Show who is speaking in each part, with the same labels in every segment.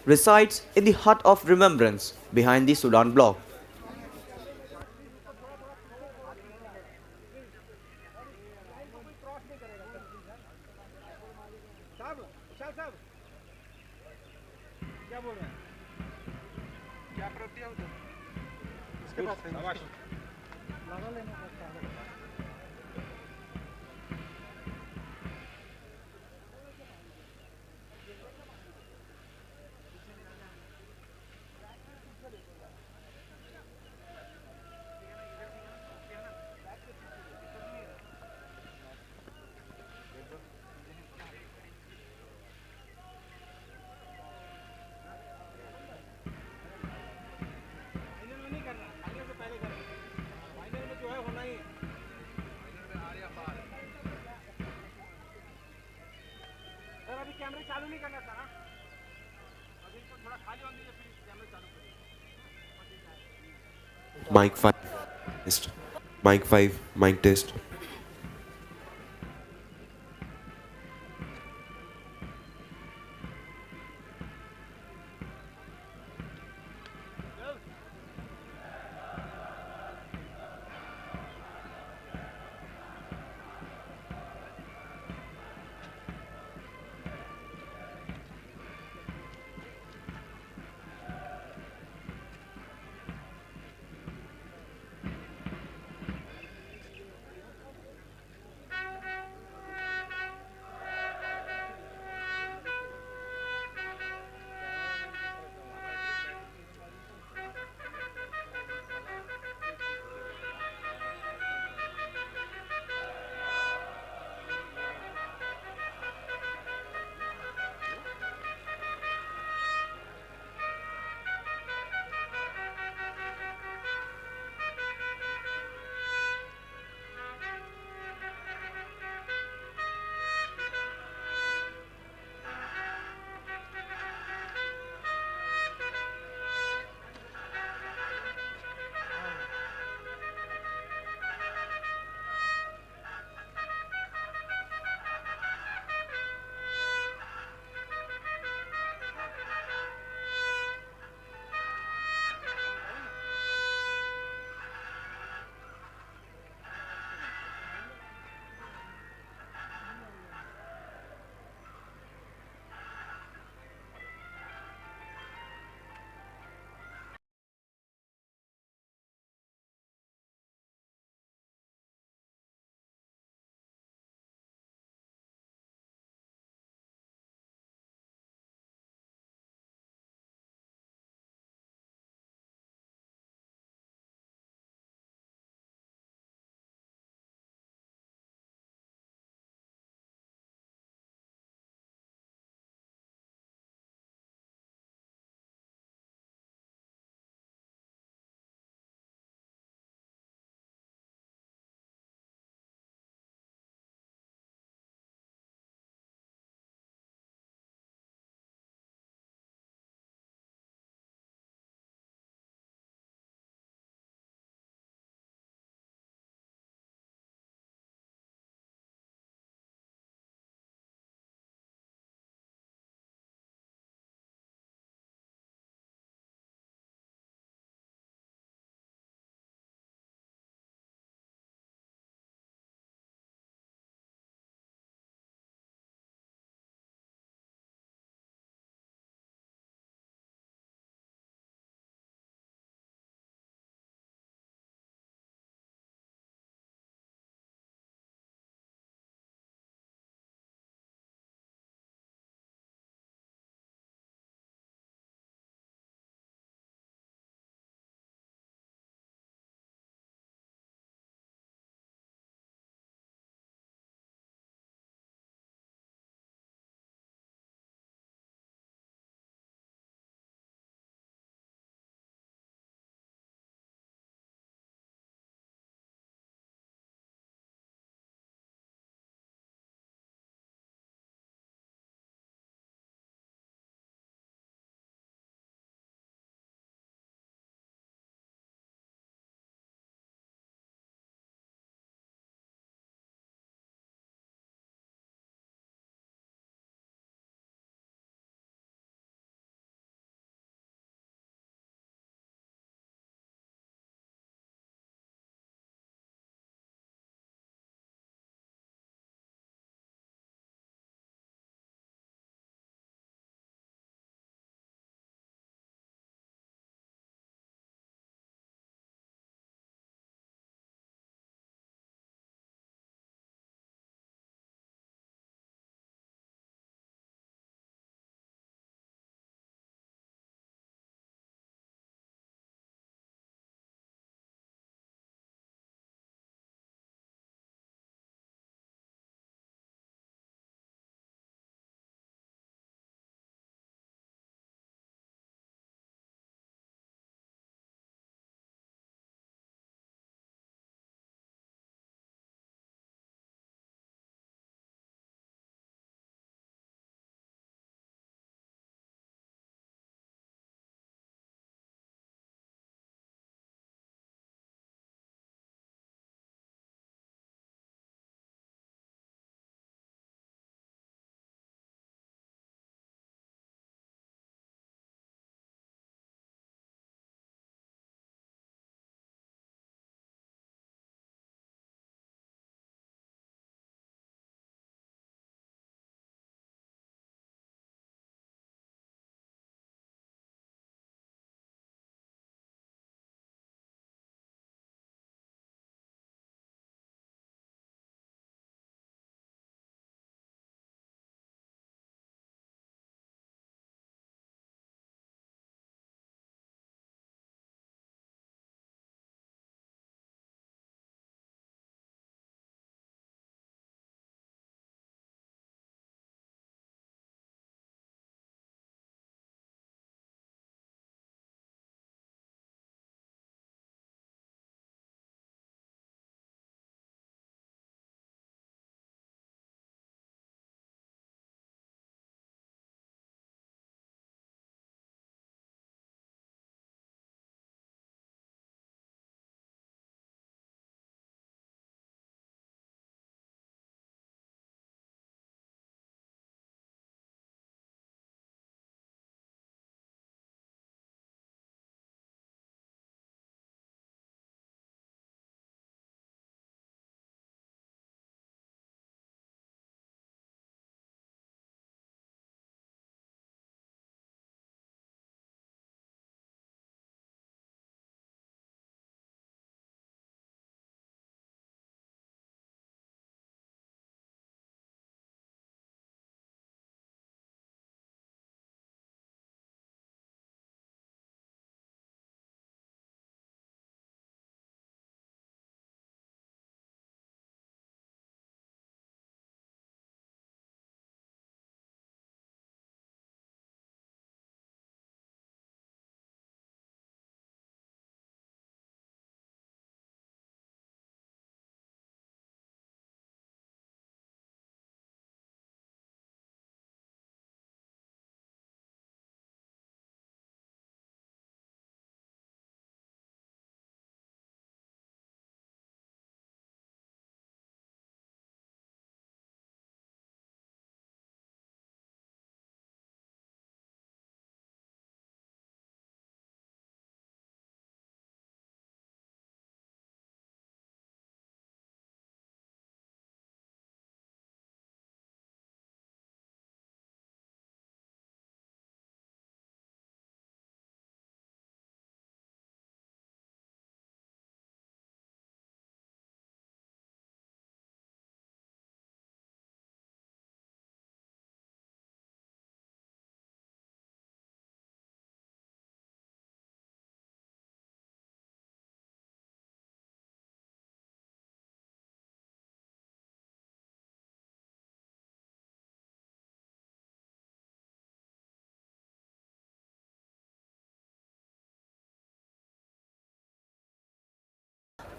Speaker 1: resides in the hut of remembrance behind the Sudan block.
Speaker 2: Mic 5 test. Mic 5, mic test.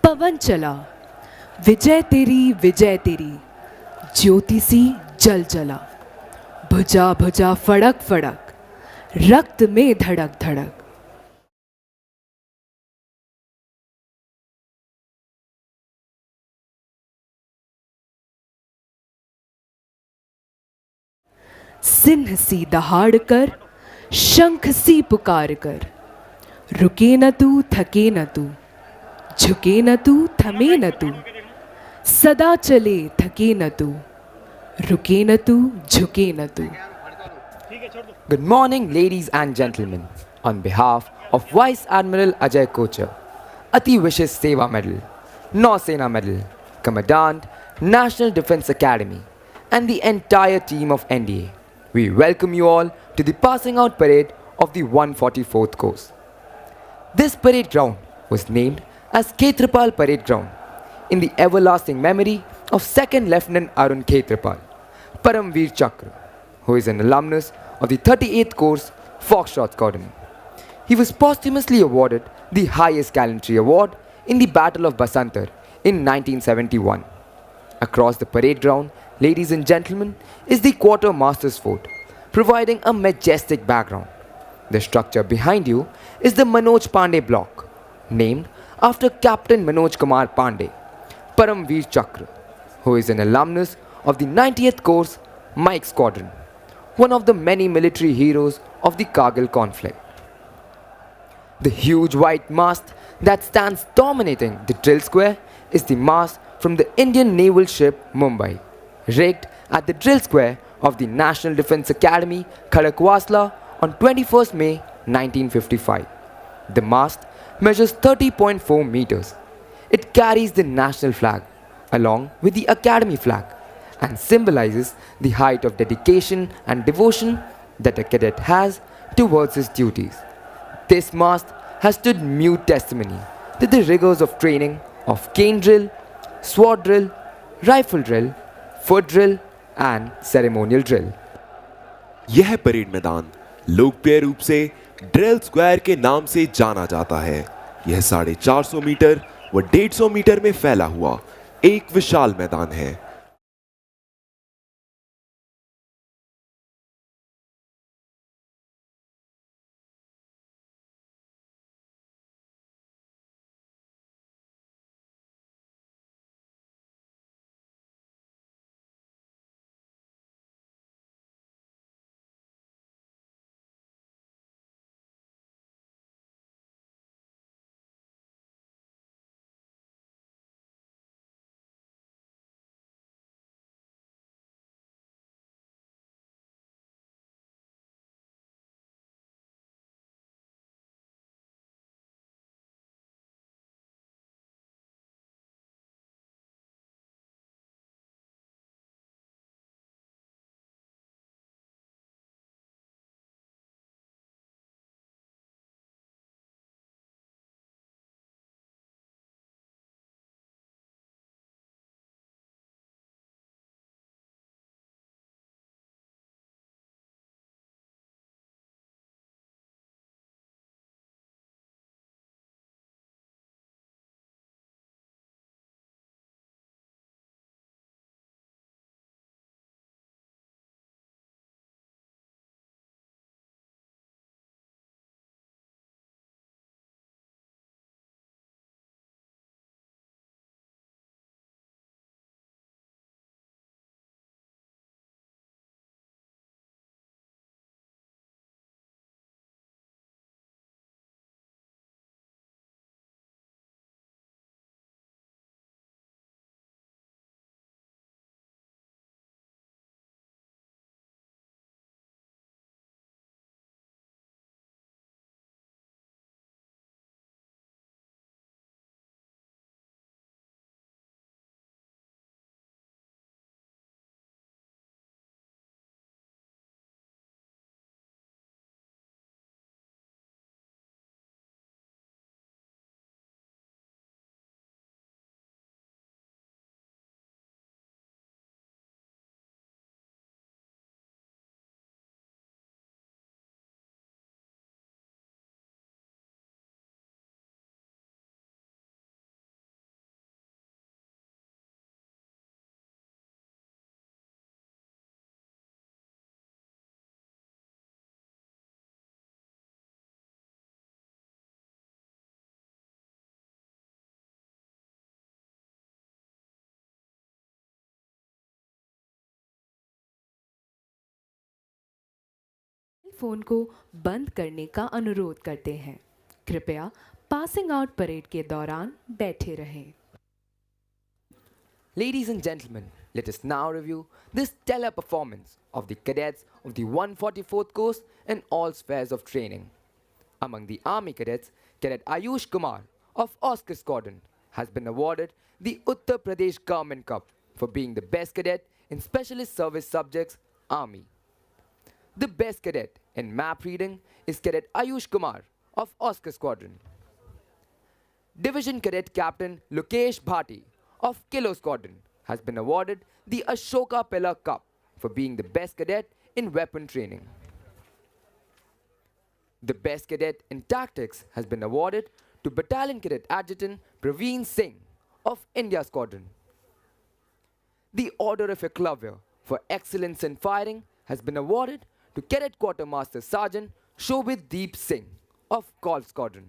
Speaker 3: पवन चला, विजय तेरी ज्योति सी जल जला, भुजा भुजा फड़क फड़क, रक्त में धड़क धड़क। सिंह सी दहाड़ कर, शंख सी पुकार कर, रुके न तू थके न तू, झुके न तू थमे न तू, सदा चले थके न तू, रुके न तू झुके न तू।
Speaker 4: Good morning, ladies and gentlemen. On behalf of Vice Admiral Ajay Kochar, Ati Wishes Seva Medal, Nausena Medal, Commandant, National Defence Academy, and the entire team of NDA, we welcome you all to the Passing Out Parade of the 144th Course. This parade ground was named as Khetrapal Parade Ground in the everlasting memory of 2nd Lieutenant Arun Khetrapal, Paramveer Chakra, who is an alumnus of the 38th Course Foxtrot Squadron. He was posthumously awarded the highest gallantry award in the Battle of Basantar in 1971. Across the parade ground, ladies and gentlemen, is the Quartermaster's Fort, providing a majestic background. The structure behind you is the Manoj Pandey Block, named after Captain Manoj Kumar Pandey, Paramveer Chakra, who is an alumnus of the 90th Course Mike Squadron, one of the many military heroes of the Kargil conflict. The huge white mast that stands dominating the drill square is the mast from the Indian naval ship Mumbai, rigged at the drill square of the National Defence Academy, Khadakwasla on 21st May 1955. The mast measures 30.4 meters. It carries the national flag along with the Academy flag and symbolizes the height of dedication and devotion that a cadet has towards his duties. This mast has stood mute testimony to the rigors of training of cane drill, sword drill, rifle drill, foot drill, and ceremonial drill.
Speaker 2: यह parade मैदान लोकप्रिय रूप से drill square के नाम से जाना जाता है। यह 450 मीटर व 150 मीटर में फैला हुआ एक विशाल मैदान है।
Speaker 3: फोन को बंद करने का अनुरोध करते हैं। कृपया पासिंग आउट परेड के दौरान बैठे रहें।
Speaker 4: Ladies and gentlemen, let us now review this stellar performance of the cadets of the 144th course in all spheres of training. Among the Army cadets, Cadet Ayush Kumar of Oscar Squadron has been awarded the Uttar Pradesh Government Cup for being the best cadet in Specialist Service Subjects, Army. The best cadet in map reading is Cadet Ayush Kumar of Oscar Squadron. Division Cadet Captain Lokesh Bhati of Kilo Squadron has been awarded the Ashoka Pillar Cup for being the best cadet in weapon training. The best cadet in tactics has been awarded to Battalion Cadet Adjutant Praveen Singh of India Squadron. The Order of Eklavya for excellence in firing has been awarded to Cadet Quartermaster Sergeant Shobhit Deep Singh of Golf Squadron.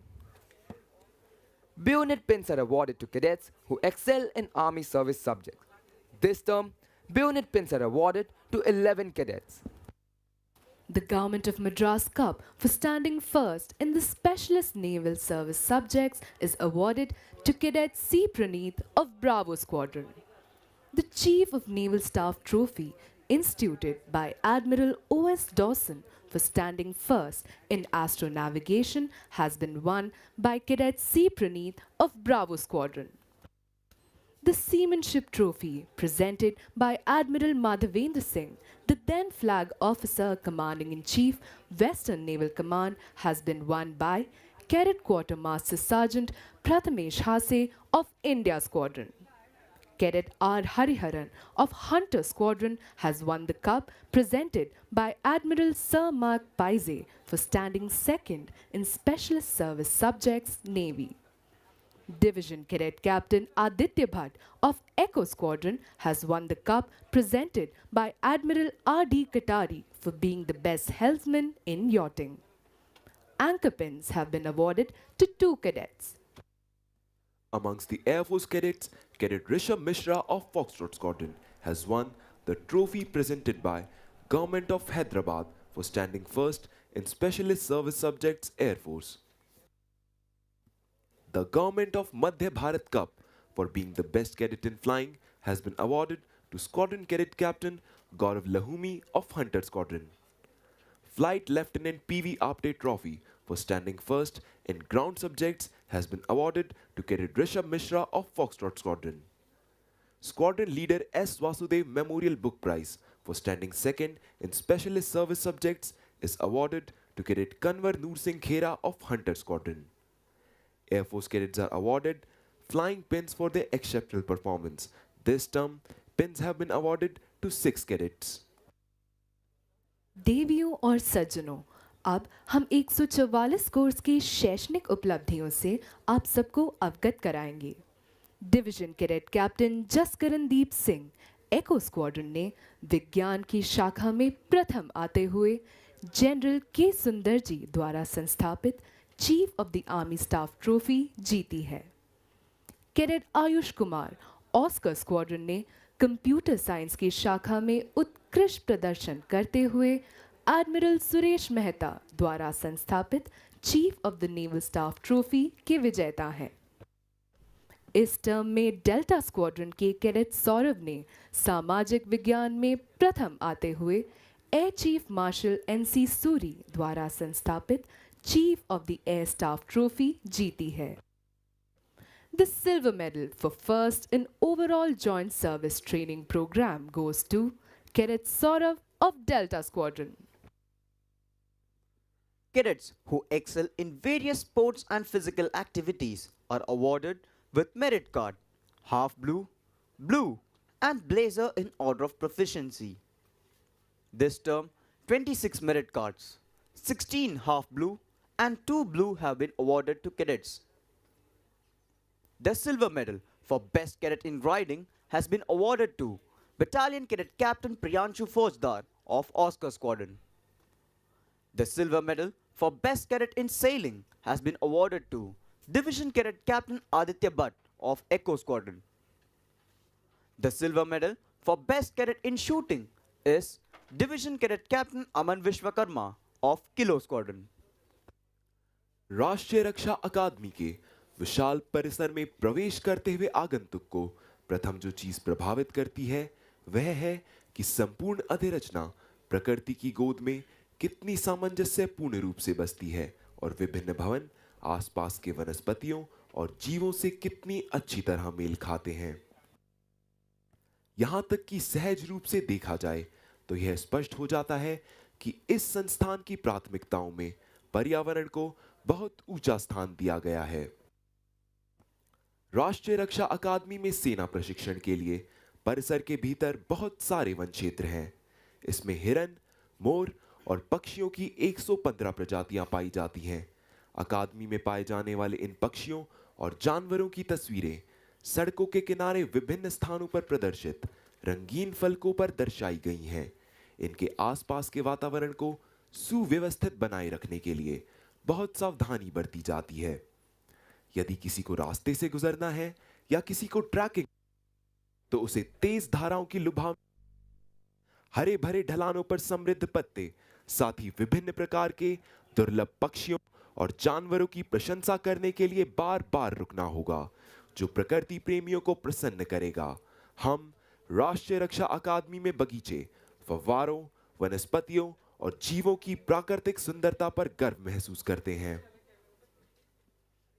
Speaker 4: Bayonet pins are awarded to cadets who excel in Army service subjects. This term, bayonet pins are awarded to 11 cadets.
Speaker 3: The Government of Madras Cup for standing first in the Specialist Naval Service subjects is awarded to Cadet C. Praneeth of Bravo Squadron. The Chief of Naval Staff Trophy instituted by Admiral O.S. Dawson for standing first in astronavigation has been won by Cadet C. Praneeth of Bravo Squadron. The Seamanship Trophy, presented by Admiral Madhavendra Singh, the then Flag Officer Commanding in Chief, Western Naval Command, has been won by Cadet Quartermaster Sergeant Prathamesh Hase of India Squadron. Cadet R. Hariharan of Hunter Squadron has won the cup presented by Admiral Sir Mark Paise for standing second in Specialist Service Subjects, Navy. Division Cadet Captain Aditya Bhatt of Echo Squadron has won the cup presented by Admiral R.D. Katari for being the best helmsman in yachting. Anchor pins have been awarded to 2 cadets.
Speaker 2: Amongst the Air Force cadets, Cadet Rishabh Mishra of Foxtrot Squadron has won the trophy presented by Government of Hyderabad for standing first in Specialist Service Subjects Air Force. The Government of Madhya Bharat Cup for being the best cadet in flying has been awarded to Squadron Cadet Captain Gaurav Lahumi of Hunter Squadron. Flight Lieutenant P.V. Apte Trophy for standing first in ground subjects has been awarded to Cadet Rishabh Mishra of Foxtrot Squadron. Squadron Leader S. Vasudev Memorial Book Prize for standing second in Specialist Service Subjects is awarded to Cadet Kanwar Noor Singh Khera of Hunter Squadron. Air Force cadets are awarded flying pins for their exceptional performance. This term, pins have been awarded to 6 cadets.
Speaker 3: देवियों और सज्जनों, अब हम 144 course की शैक्षणिक उपलब्धियों से आप सबको अवगत कराएंगे। डिवीजन कैडेट कैप्टन जसकरणदीप सिंह एको स्क्वाड्रन ने विज्ञान की शाखा में प्रथम आते हुए जनरल के सुंदर जी द्वारा संस्थापित chief of the army staff trophy जीती है। Cadet Ayush Kumar Oscar squadron ने कंप्यूटर साइंस की शाखा में उत्कृष्ट प्रदर्शन करते हुए एडमिरल सुरेश मेहता द्वारा संस्थापित chief of the naval staff trophy के विजेता हैं। इस टर्म में डेल्टा स्क्वाड्रन के कैडेट सौरभ ने सामाजिक विज्ञान में प्रथम आते हुए air chief marshal NC Suri द्वारा संस्थापित chief of the air staff trophy जीती है। The silver medal for first in overall joint service training program goes to Cadet Saurav of Delta Squadron.
Speaker 1: Cadets who excel in various sports and physical activities are awarded with merit card, half blue, blue and blazer in order of proficiency. This term, 26 merit cards, 16 half blue and 2 blue have been awarded to cadets. The silver medal for best cadet in riding has been awarded to Battalion Cadet Captain Priyanshu Faujdar of Oscar Squadron. The silver medal for best cadet in sailing has been awarded to Division Cadet Captain Aditya Bhatt of Echo Squadron. The silver medal for best cadet in shooting is Division Cadet Captain Aman Vishwakarma of Kilo Squadron.
Speaker 2: राष्ट्रीय रक्षा अकादमी के विशाल परिसर में प्रवेश करते हुए आगंतुक को प्रथम जो चीज प्रभावित करती है वह है कि संपूर्ण अधिरचना प्रकृति की गोद में कितनी सामंजस्यपूर्ण रूप से बसती है और विभिन्न भवन आसपास के वनस्पतियों और जीवों से कितनी अच्छी तरह मेल खाते हैं। यहां तक कि सहज रूप से देखा जाए तो यह स्पष्ट हो जाता है कि इस संस्थान की प्राथमिकताओं में पर्यावरण को बहुत ऊंचा स्थान दिया गया है। राष्ट्रीय रक्षा अकादमी में सेना प्रशिक्षण के लिए परिसर के भीतर बहुत सारे वन क्षेत्र हैं। इसमें हिरन, मोर और पक्षियों की 115 प्रजातियां पाई जाती हैं। अकादमी में पाए जाने वाले इन पक्षियों और जानवरों की तस्वीरें सड़कों के किनारे विभिन्न स्थानों पर प्रदर्शित रंगीन फलकों पर दर्शाई गई हैं। इनके आसपास के वातावरण को सुव्यवस्थित बनाए रखने के लिए बहुत सावधानी बरती जाती है। यदि किसी को रास्ते से गुजरना है या किसी को ट्रैकिंग तो उसे तेज धाराओं की लुभावनी, हरे भरे ढलानों पर समृद्ध पत्ते, साथ ही विभिन्न प्रकार के दुर्लभ पक्षियों और जानवरों की प्रशंसा करने के लिए बार बार रुकना होगा, जो प्रकृति प्रेमियों को प्रसन्न करेगा। हम राष्ट्रीय रक्षा अकादमी में बगीचे, फव्वारों, वनस्पतियों और जीवों की प्राकृतिक सुंदरता पर गर्व महसूस करते हैं।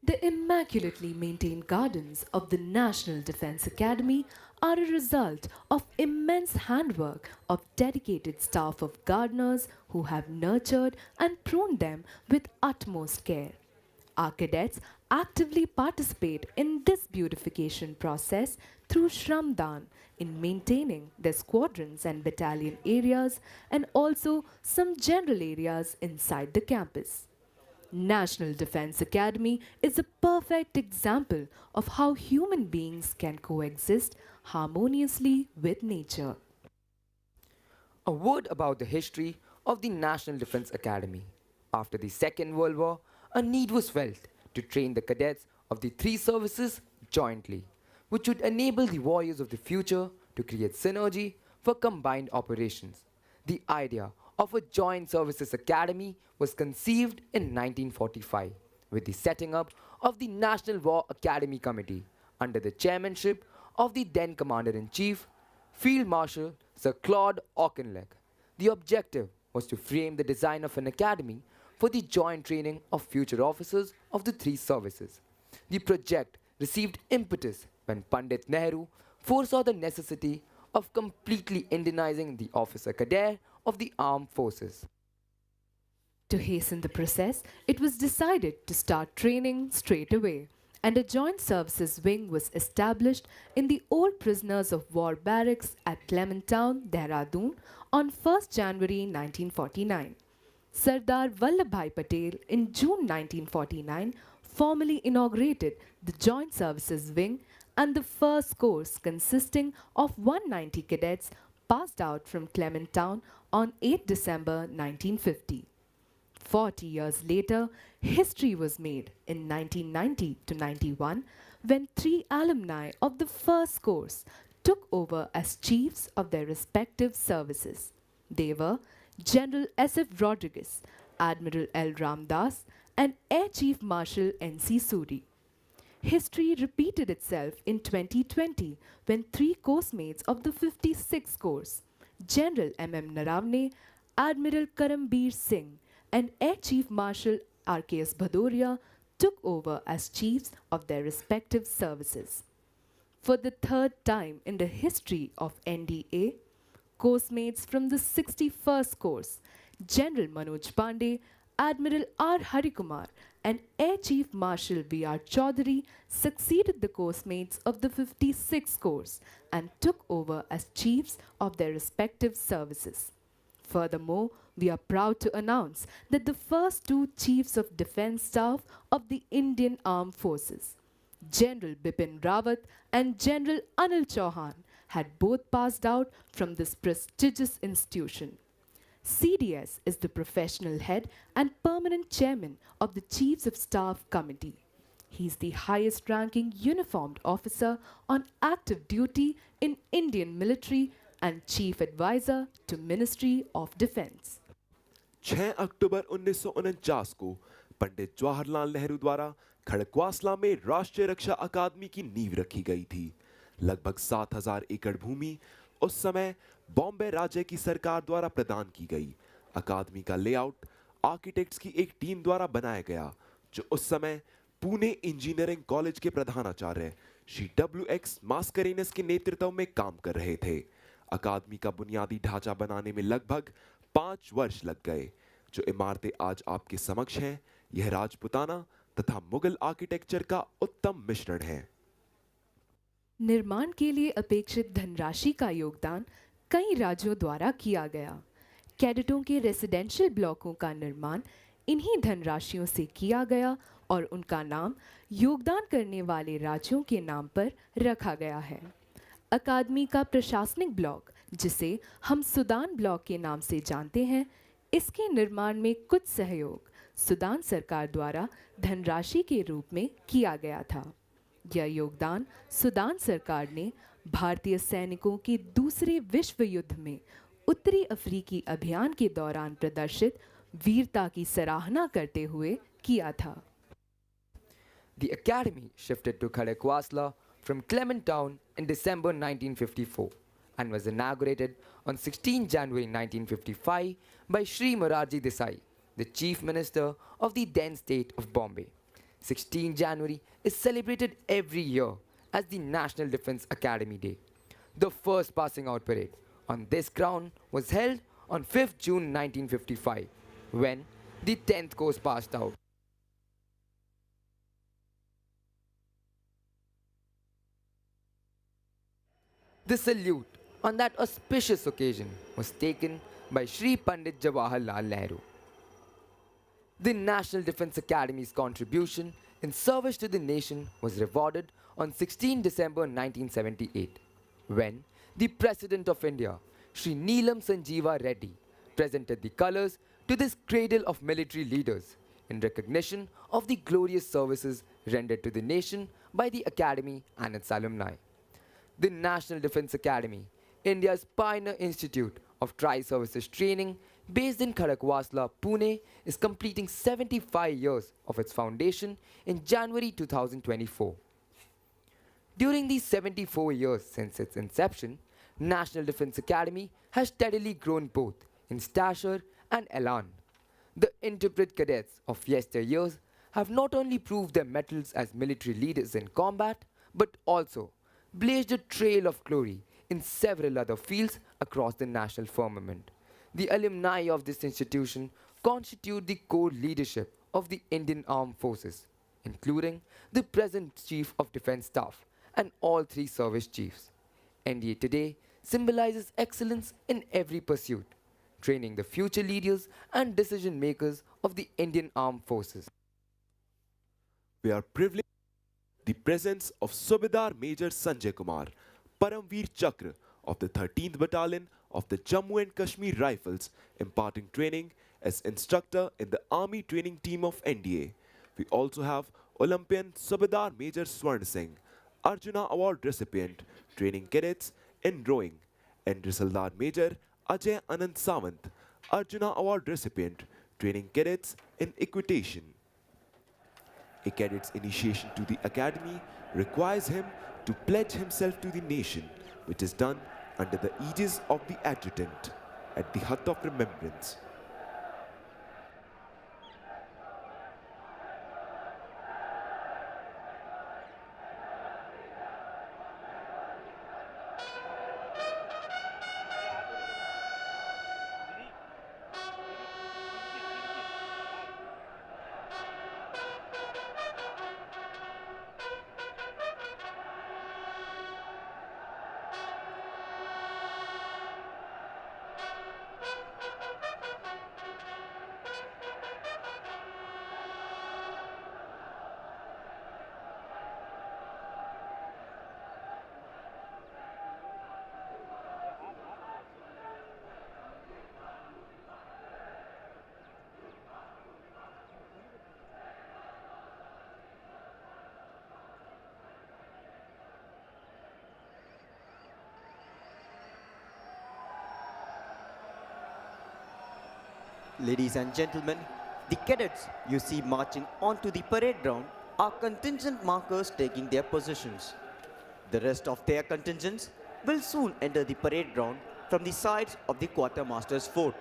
Speaker 3: The immaculately maintained gardens of the National Defense Academy are a result of immense handwork of dedicated staff of gardeners who have nurtured and pruned them with utmost care. Our cadets actively participate in this beautification process through Shramdan in maintaining their squadrons and battalion areas and also some general areas inside the campus. National Defense Academy is a perfect example of how human beings can coexist harmoniously with nature.
Speaker 4: A word about the history of the National Defense Academy. After the Second World War, a need was felt to train the cadets of the three services jointly, which would enable the warriors of the future to create synergy for combined operations. The idea of a joint services academy was conceived in 1945 with the setting up of the National War Academy Committee under the chairmanship of the then Commander-in-Chief, Field Marshal Sir Claude Auchinleck. The objective was to frame the design of an academy for the joint training of future officers of the three services. The project received impetus when Pandit Nehru foresaw the necessity of completely Indianizing the officer cadet of the armed forces.
Speaker 3: To hasten the process, it was decided to start training straight away, and a joint services wing was established in the old prisoners of war barracks at Clementown, Dehradun on 1st January 1949. Sardar Vallabhbhai Patel in June 1949 formally inaugurated the Joint Services Wing, and the first course consisting of 190 cadets passed out from Clementown on 8 December 1950. 40 years later, history was made in 1990 to 91 when three alumni of the first course took over as chiefs of their respective services. They were General S.F. Rodriguez, Admiral L. Ramdas, and Air Chief Marshal N.C. Suri. History repeated itself in 2020 when three course mates of the 56th course, General M.M. Naravne, Admiral Karambir Singh, and Air Chief Marshal R.K.S. Bhadoria took over as chiefs of their respective services. For the third time in the history of NDA, course mates from the 61st course, General Manoj Pandey, Admiral R. Harikumar, and Air Chief Marshal V.R. Chaudhary succeeded the course mates of the 56th course and took over as chiefs of their respective services. Furthermore, we are proud to announce that the first two Chiefs of Defence Staff of the Indian Armed Forces, General Bipin Rawat and General Anil Chauhan, had both passed out from this prestigious institution. CDS is the professional head and permanent chairman of the Chiefs of Staff Committee. He is the highest ranking uniformed officer on active duty in Indian military and chief advisor to Ministry of Defence.
Speaker 2: 6 अक्टूबर 1949 को पंडित जवाहरलाल नेहरू द्वारा खड़कवासला में राष्ट्रीय रक्षा अकादमी की नींव रखी गई थी। लगभग 7,000 एकड़ भूमि उस समय बॉम्बे राज्य की सरकार द्वारा प्रदान की गई। अकादमी का लेआउट आर्किटेक्ट्स की एक टीम द्वारा बनाया गया, जो उस समय पुणे इंजीनियरिंग कॉलेज के प्रधानाचार्य श्री W.X. मास्करेनस के नेतृत्व में काम कर रहे थे। अकादमी का बुनियादी ढांचा बनाने में लगभग 5 वर्ष लग गए। जो इमारतें आज आपके समक्ष हैं, यह राजपुताना तथा मुगल आर्किटेक्चर का उत्तम मिश्रण है।
Speaker 3: निर्माण के लिए अपेक्षित धनराशि का योगदान कई राज्यों द्वारा किया गया। कैडेटों के रेसिडेंशियल ब्लॉकों का निर्माण इन्हीं धनराशियों से किया गया और उनका नाम योगदान करने वाले राज्यों के नाम पर रखा गया है। अकादमी का प्रशासनिक ब्लॉक, जिसे हम सूडान ब्लॉक के नाम से जानते हैं, इसके निर्माण में कुछ सहयोग सूडान सरकार द्वारा धनराशि के रूप में किया गया था। यह योगदान सूडान सरकार ने भारतीय सैनिकों के दूसरे विश्व युद्ध में उत्तरी अफ्रीकी अभियान के दौरान प्रदर्शित वीरता की सराहना करते हुए किया था।
Speaker 4: The academy shifted to Khadakwasla from Clement Town in December 1954 and was inaugurated on 16 January 1955 by Shri Morarji Desai, the Chief Minister of the then state of Bombay. 16 January is celebrated every year as the National Defence Academy Day. The first passing out parade on this ground was held on 5th June 1955 when the 10th course passed out. The salute on that auspicious occasion was taken by Shri Pandit Jawaharlal Nehru. The National Defence Academy's contribution in service to the nation was rewarded on 16 December 1978 when the President of India, Shri Neelam Sanjeeva Reddy, presented the colours to this cradle of military leaders in recognition of the glorious services rendered to the nation by the Academy and its alumni. The National Defence Academy, India's pioneer institute of tri-services training based in Khadakwasla, Pune, is completing 75 years of its foundation in January 2024. During these 74 years since its inception, National Defence Academy has steadily grown both in stature and elan. The intrepid cadets of yesteryears have not only proved their mettle as military leaders in combat, but also blazed a trail of glory in several other fields across the national firmament. The alumni of this institution constitute the core leadership of the Indian Armed Forces, including the present Chief of Defence Staff and all three service chiefs. NDA today symbolizes excellence in every pursuit, training the future leaders and decision makers of the Indian Armed Forces.
Speaker 2: We are privileged the presence of Subedar Major Sanjay Kumar, Paramveer Chakra of the 13th Battalion of the Jammu and Kashmir Rifles, imparting training as instructor in the Army Training Team of NDA. We also have Olympian Subedar Major Swarn Singh, Arjuna Award recipient, training cadets in rowing, and Risaldar Major Ajay Anand Sawant, Arjuna Award recipient, training cadets in equitation. A cadet's initiation to the academy requires him to pledge himself to the nation, which is done under the aegis of the adjutant at the hut of remembrance.
Speaker 1: Ladies and gentlemen, the cadets you see marching onto the parade ground are contingent markers taking their positions. The rest of their contingents will soon enter the parade ground from the sides of the quartermaster's fort.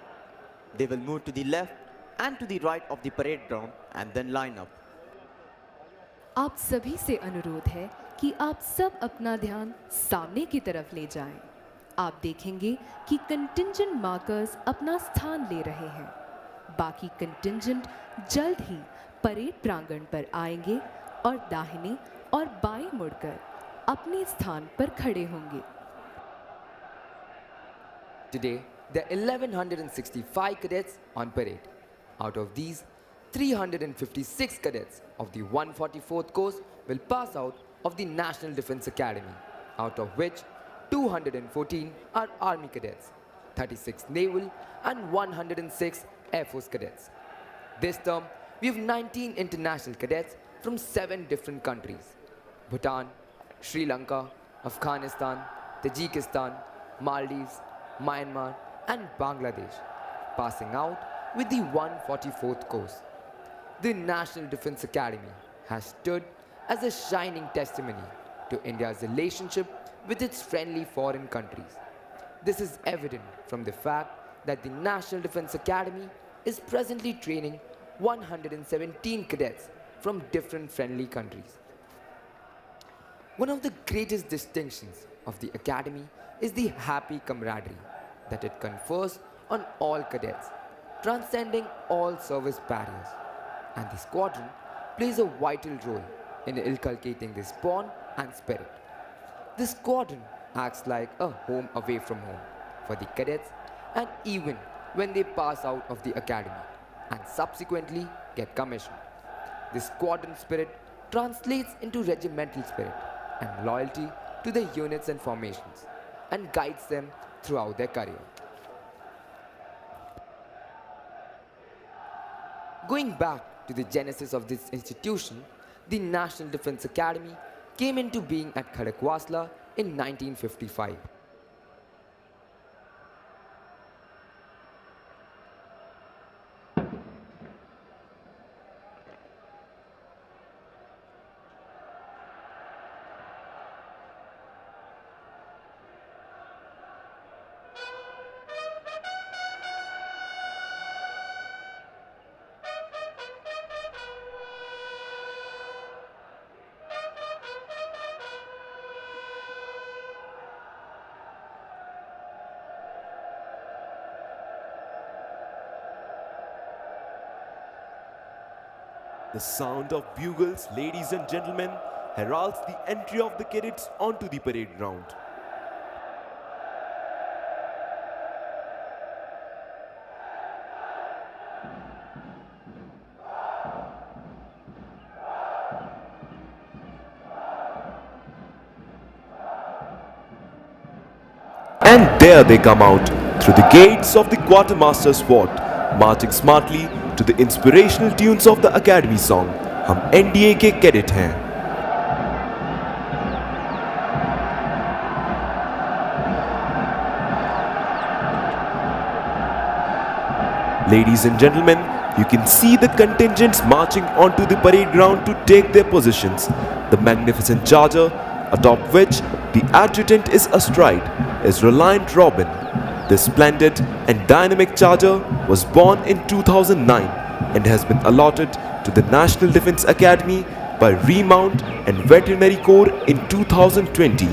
Speaker 1: They will move to the left and to the right of the parade ground and then line up.
Speaker 3: आप सभी से अनुरोध है कि आप सब अपना ध्यान सामने की तरफ ले जाएं। आप देखेंगे कि कंटिंजेंट मार्कर्स अपना स्थान ले रहे हैं। बाकी कंटिंजेंट जल्द ही परेड प्रांगण पर आएंगे और दाहिने और बाएं मुड़कर अपने स्थान पर खड़े होंगे।
Speaker 4: Today, there are 1165 cadets on parade. Out of these, 356 cadets of the 144th course will pass out of the National Defence Academy, out of which 214 are Army cadets, 36 Naval and 106 Air Force cadets. This term, we have 19 international cadets from 7 different countries: Bhutan, Sri Lanka, Afghanistan, Tajikistan, Maldives, Myanmar and Bangladesh, passing out with the 144th course. The National Defence Academy has stood as a shining testimony to India's relationship with its friendly foreign countries. This is evident from the fact that the National Defence Academy is presently training 117 cadets from different friendly countries. One of the greatest distinctions of the Academy is the happy camaraderie that it confers on all cadets, transcending all service barriers. And the squadron plays a vital role in inculcating this bond and spirit. The squadron acts like a home away from home for the cadets, and even when they pass out of the academy and subsequently get commissioned, the squadron spirit translates into regimental spirit and loyalty to the units and formations and guides them throughout their career. Going back to the genesis of this institution, the National Defence Academy came into being at Khadakwasla in 1955.
Speaker 2: The sound of bugles, ladies and gentlemen, heralds the entry of the cadets onto the parade ground. And there they come out through the gates of the quartermaster's fort, marching smartly to the inspirational tunes of the Academy song, हम NDA के cadet हैं। Ladies and gentlemen, you can see the contingents marching onto the parade ground to take their positions. The magnificent charger, atop which the adjutant is astride, is Reliant Robin. This splendid and dynamic charger was born in 2009 and has been allotted to the National Defence Academy by Remount and Veterinary Corps in 2020.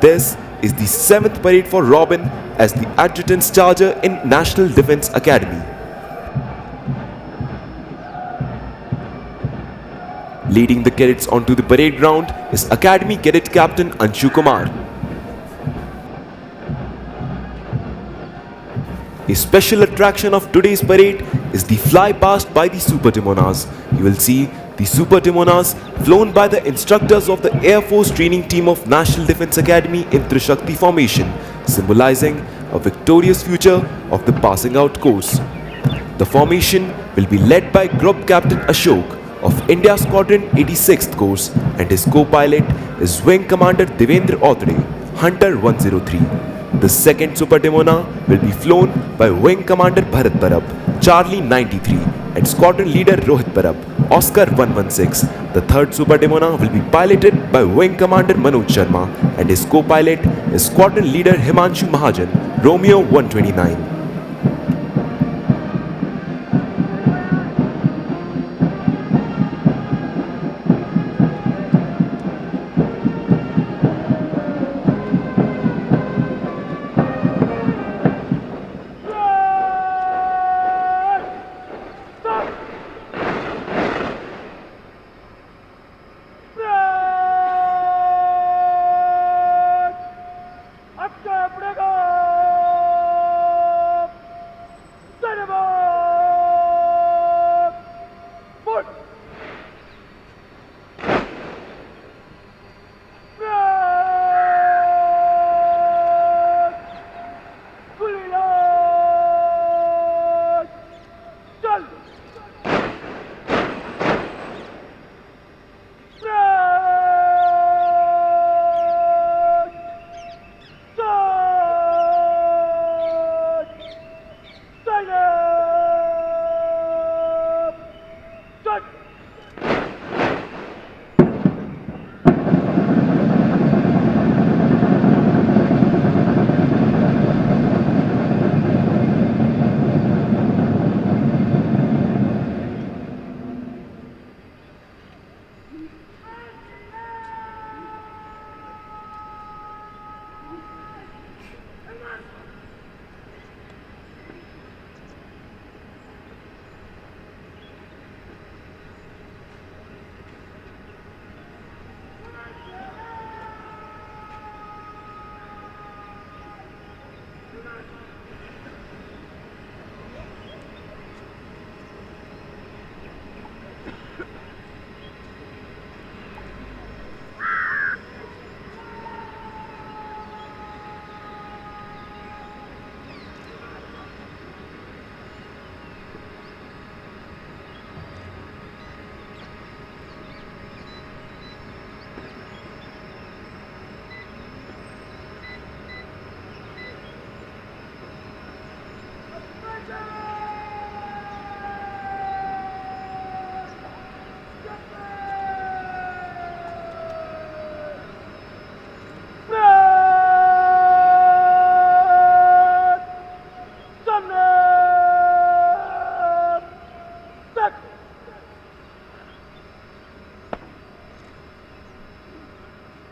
Speaker 2: This is the 7th parade for Robin as the adjutant's charger in National Defence Academy. Leading the cadets onto the parade ground is Academy Cadet Captain Anshu Kumar. A special attraction of today's parade is the fly past by the Super Timonas. You will see the Super Timonas flown by the instructors of the Air Force training team of National Defence Academy in Trishakti formation, symbolizing a victorious future of the passing out course. The formation will be led by Group Captain Ashok of India Squadron 86th course, and his co-pilot is Wing Commander Devendra Autare, Hunter 103. The second Super Demona will be flown by Wing Commander Bharat Parab, Charlie 93, and Squadron Leader Rohit Parab, Oscar 116. The third Super Demona will be piloted by Wing Commander Manoj Sharma, and his co-pilot is Squadron Leader Himanshu Mahajan, Romeo 129.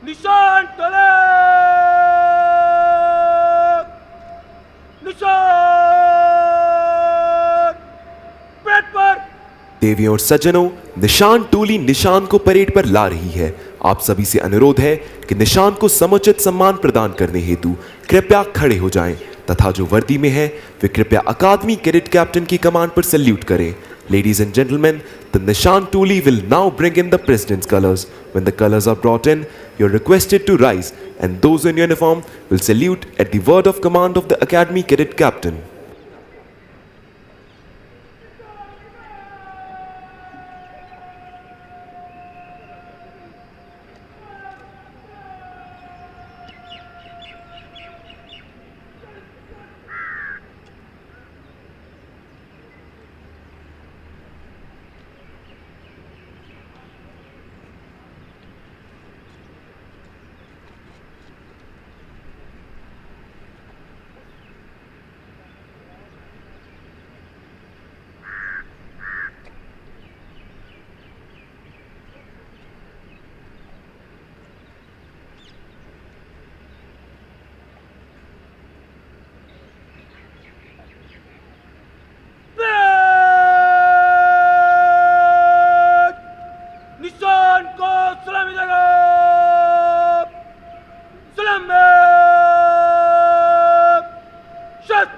Speaker 5: निशान तले निशान पेट पर।
Speaker 2: देवियों और सज्जनों, निशान टोली निशान को परेड पर ला रही है। आप सभी से अनुरोध है कि निशान को समुचित सम्मान प्रदान करने हेतु कृपया खड़े हो जाएं तथा जो वर्दी में है वे कृपया अकादमी कैडेट कैप्टन की कमांड पर सल्यूट करें। Ladies and gentlemen, the Nishan Tuli will now bring in the President's colors. When the colors are brought in, you're requested to rise, and those in uniform will salute at the word of command of the Academy Cadet Captain.
Speaker 5: निशान को सलामी देगा। सलाम शत।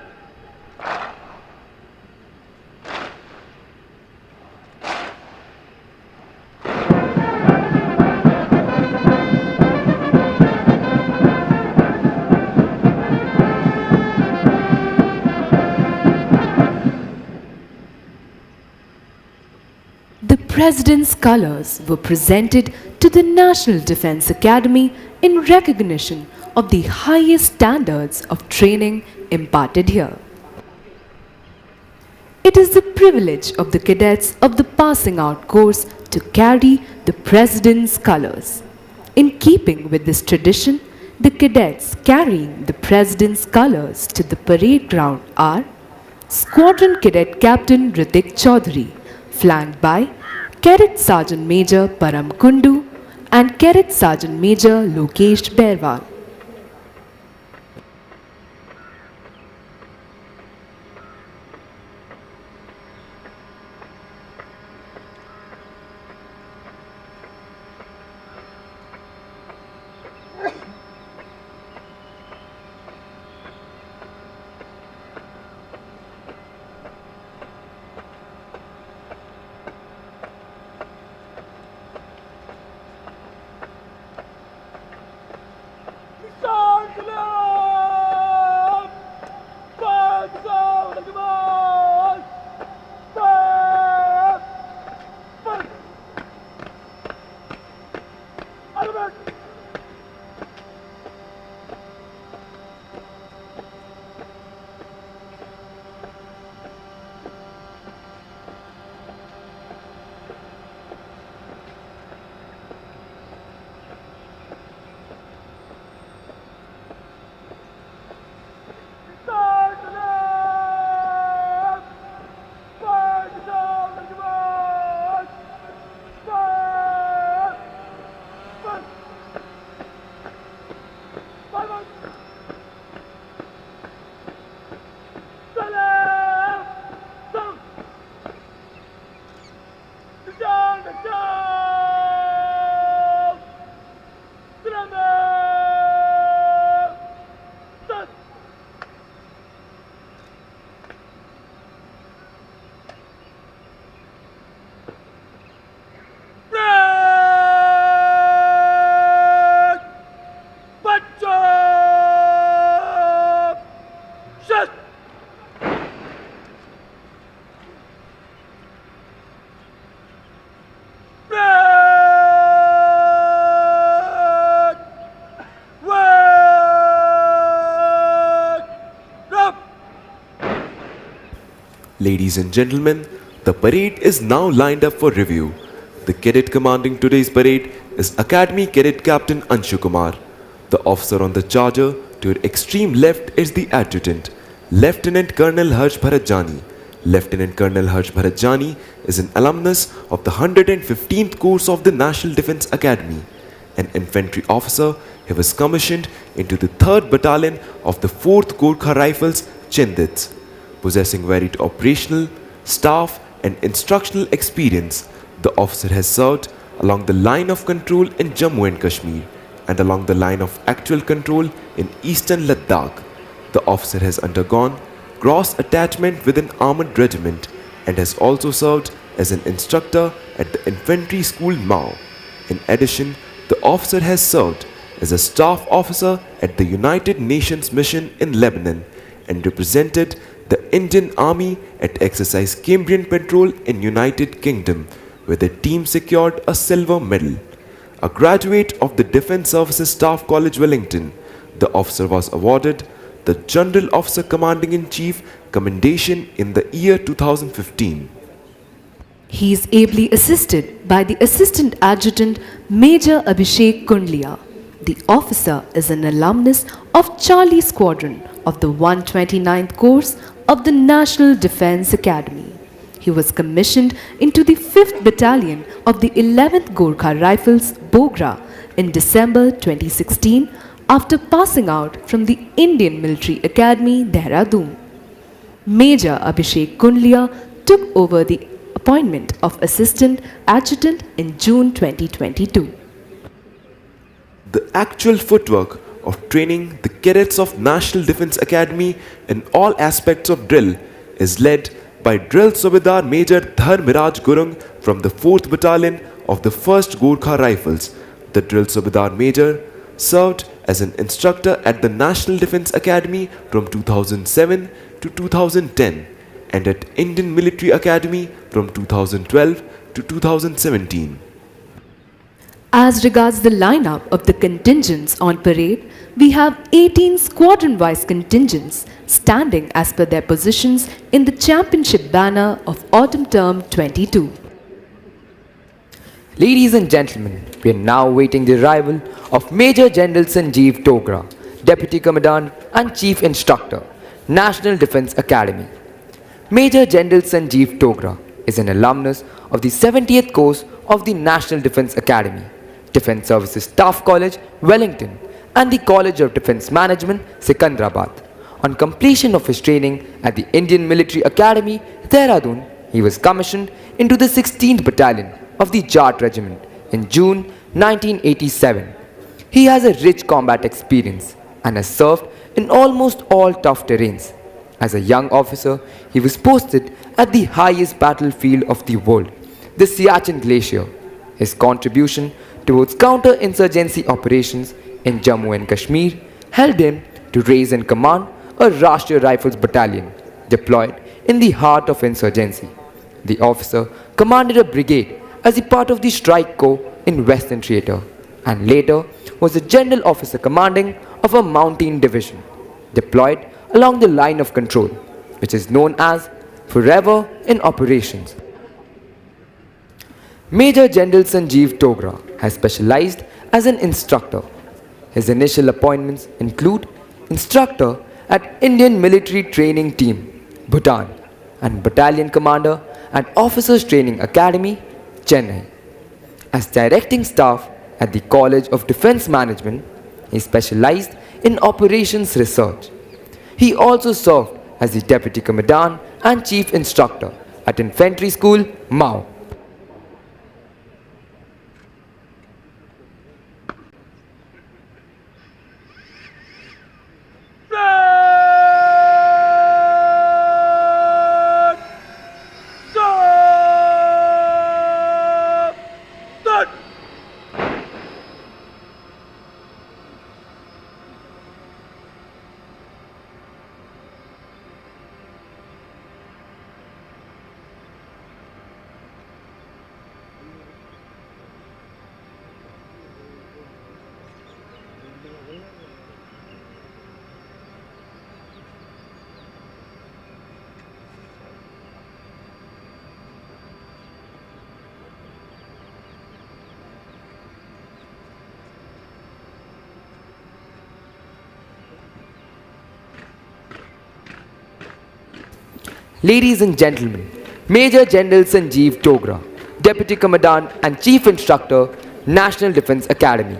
Speaker 3: The President's colors were presented to the National Defense Academy in recognition of the highest standards of training imparted here. It is the privilege of the cadets of the passing out course to carry the President's colors. In keeping with this tradition, the cadets carrying the President's colors to the parade ground are Squadron Cadet Captain Ritik Chaudhary, flanked by Cadet Sergeant Major Param Kundu and Cadet Sergeant Major Lokesh Berwal.
Speaker 2: Ladies and gentlemen, the parade is now lined up for review. The cadet commanding today's parade is Academy Cadet Captain Anshu Kumar. The officer on the charger to your extreme left is the adjutant, Lieutenant Colonel Harsh Bharatjani. Lieutenant Colonel Harsh Bharatjani is an alumnus of the 115th course of the National Defence Academy. An infantry officer, he was commissioned into the 3rd Battalion of the 4th Gorkha Rifles, Chindits. Possessing varied operational, staff and instructional experience, the officer has served along the line of control in Jammu and Kashmir and along the line of actual control in eastern Ladakh. The officer has undergone cross attachment with an armoured regiment and has also served as an instructor at the infantry school Mao. In addition, the officer has served as a staff officer at the United Nations mission in Lebanon and represented the Indian Army at exercise Cambrian Patrol in United Kingdom, where the team secured a silver medal. A graduate of the Defence Services Staff College Wellington, the officer was awarded the General Officer Commanding-in-Chief Commendation in the year 2015.
Speaker 3: He is ably assisted by the Assistant Adjutant Major Abhishek Kundlia. The officer is an alumnus of Charlie Squadron of the 129th course of the National Defence Academy. He was commissioned into the 5th Battalion of the 11th Gorkha Rifles, Bogra, in December 2016 after passing out from the Indian Military Academy, Dehradun. Major Abhishek Kundlia took over the appointment of Assistant Adjutant in June 2022.
Speaker 2: The actual footwork of training the cadets of National Defence Academy in all aspects of drill is led by Drill Subedar Major Dharmiraj Gurung from the 4th Battalion of the 1st Gorkha Rifles. The Drill Subedar Major served as an instructor at the National Defence Academy from 2007 to 2010 and at Indian Military Academy from 2012 to 2017.
Speaker 3: As regards the lineup of the contingents on parade, we have 18 squadron-wise contingents standing as per their positions in the championship banner of Autumn Term 22.
Speaker 4: Ladies and gentlemen, we are now waiting the arrival of Major General Sanjeev Dogra, Deputy Commandant and Chief Instructor, National Defence Academy. Major General Sanjeev Dogra is an alumnus of the 70th course of the National Defence Academy, Defence Services Staff College, Wellington, and the College of Defence Management, Secunderabad. On completion of his training at the Indian Military Academy, Dehradun, he was commissioned into the 16th Battalion of the Jat Regiment in June 1987. He has a rich combat experience and has served in almost all tough terrains. As a young officer, he was posted at the highest battlefield of the world, the Siachen Glacier. His contribution towards counter-insurgency operations in Jammu and Kashmir helped him to raise and command a Rashtriya Rifles battalion deployed in the heart of insurgency. The officer commanded a brigade as a part of the Strike Corps in Western Theatre and later was the general officer commanding of a mountain division deployed along the line of control, which is known as Forever in Operations. Major General Sanjeev Dogra has specialized as an instructor. His initial appointments include instructor at Indian Military Training Team, Bhutan, and battalion commander at Officers Training Academy, Chennai. As directing staff at the College of Defence Management, he specialized in operations research. He also served as the Deputy Commandant and Chief Instructor at Infantry School, Mao. Ladies and gentlemen, Major General Sanjeev Dogra, Deputy Commandant and Chief Instructor, National Defence Academy.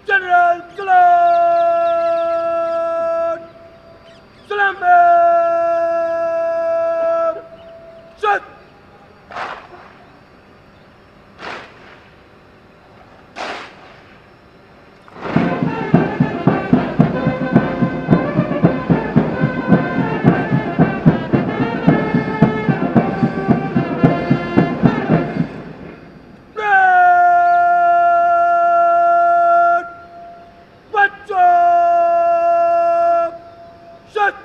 Speaker 5: General Salam! Salam! Shut! Shut!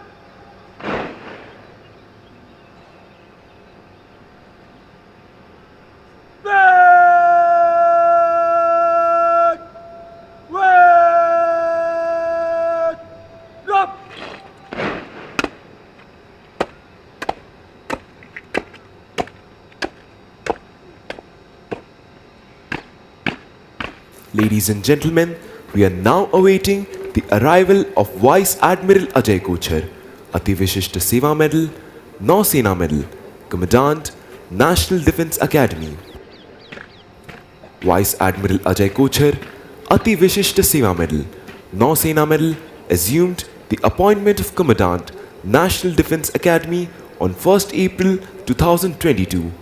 Speaker 5: Back! Wait! Drop!
Speaker 2: Ladies and gentlemen, we are now awaiting the arrival of Vice Admiral Ajay Kochar, Ati Vishishta Seva Medal, Nausena Medal, Commandant, National Defence Academy. Vice Admiral Ajay Kochar, Ati Vishishta Seva Medal, Nausena Medal, assumed the appointment of Commandant, National Defence Academy on 1st April 2022.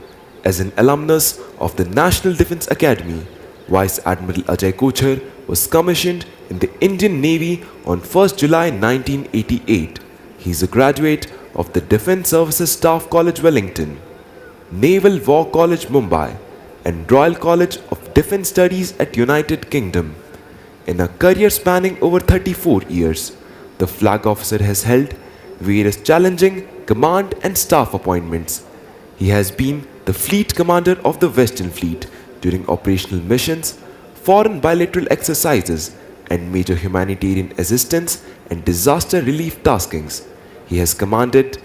Speaker 2: As an alumnus of the National Defence Academy, Vice Admiral Ajay Kochar was commissioned in the Indian Navy on 1st July 1988 He is a graduate of the Defence Services Staff College Wellington, Naval War College Mumbai, and Royal College of Defence Studies at United Kingdom. In a career spanning over 34 years, the flag officer has held various challenging command and staff appointments. He has been the fleet commander of the Western Fleet during operational missions, foreign bilateral exercises, and major humanitarian assistance and disaster relief taskings. He has commanded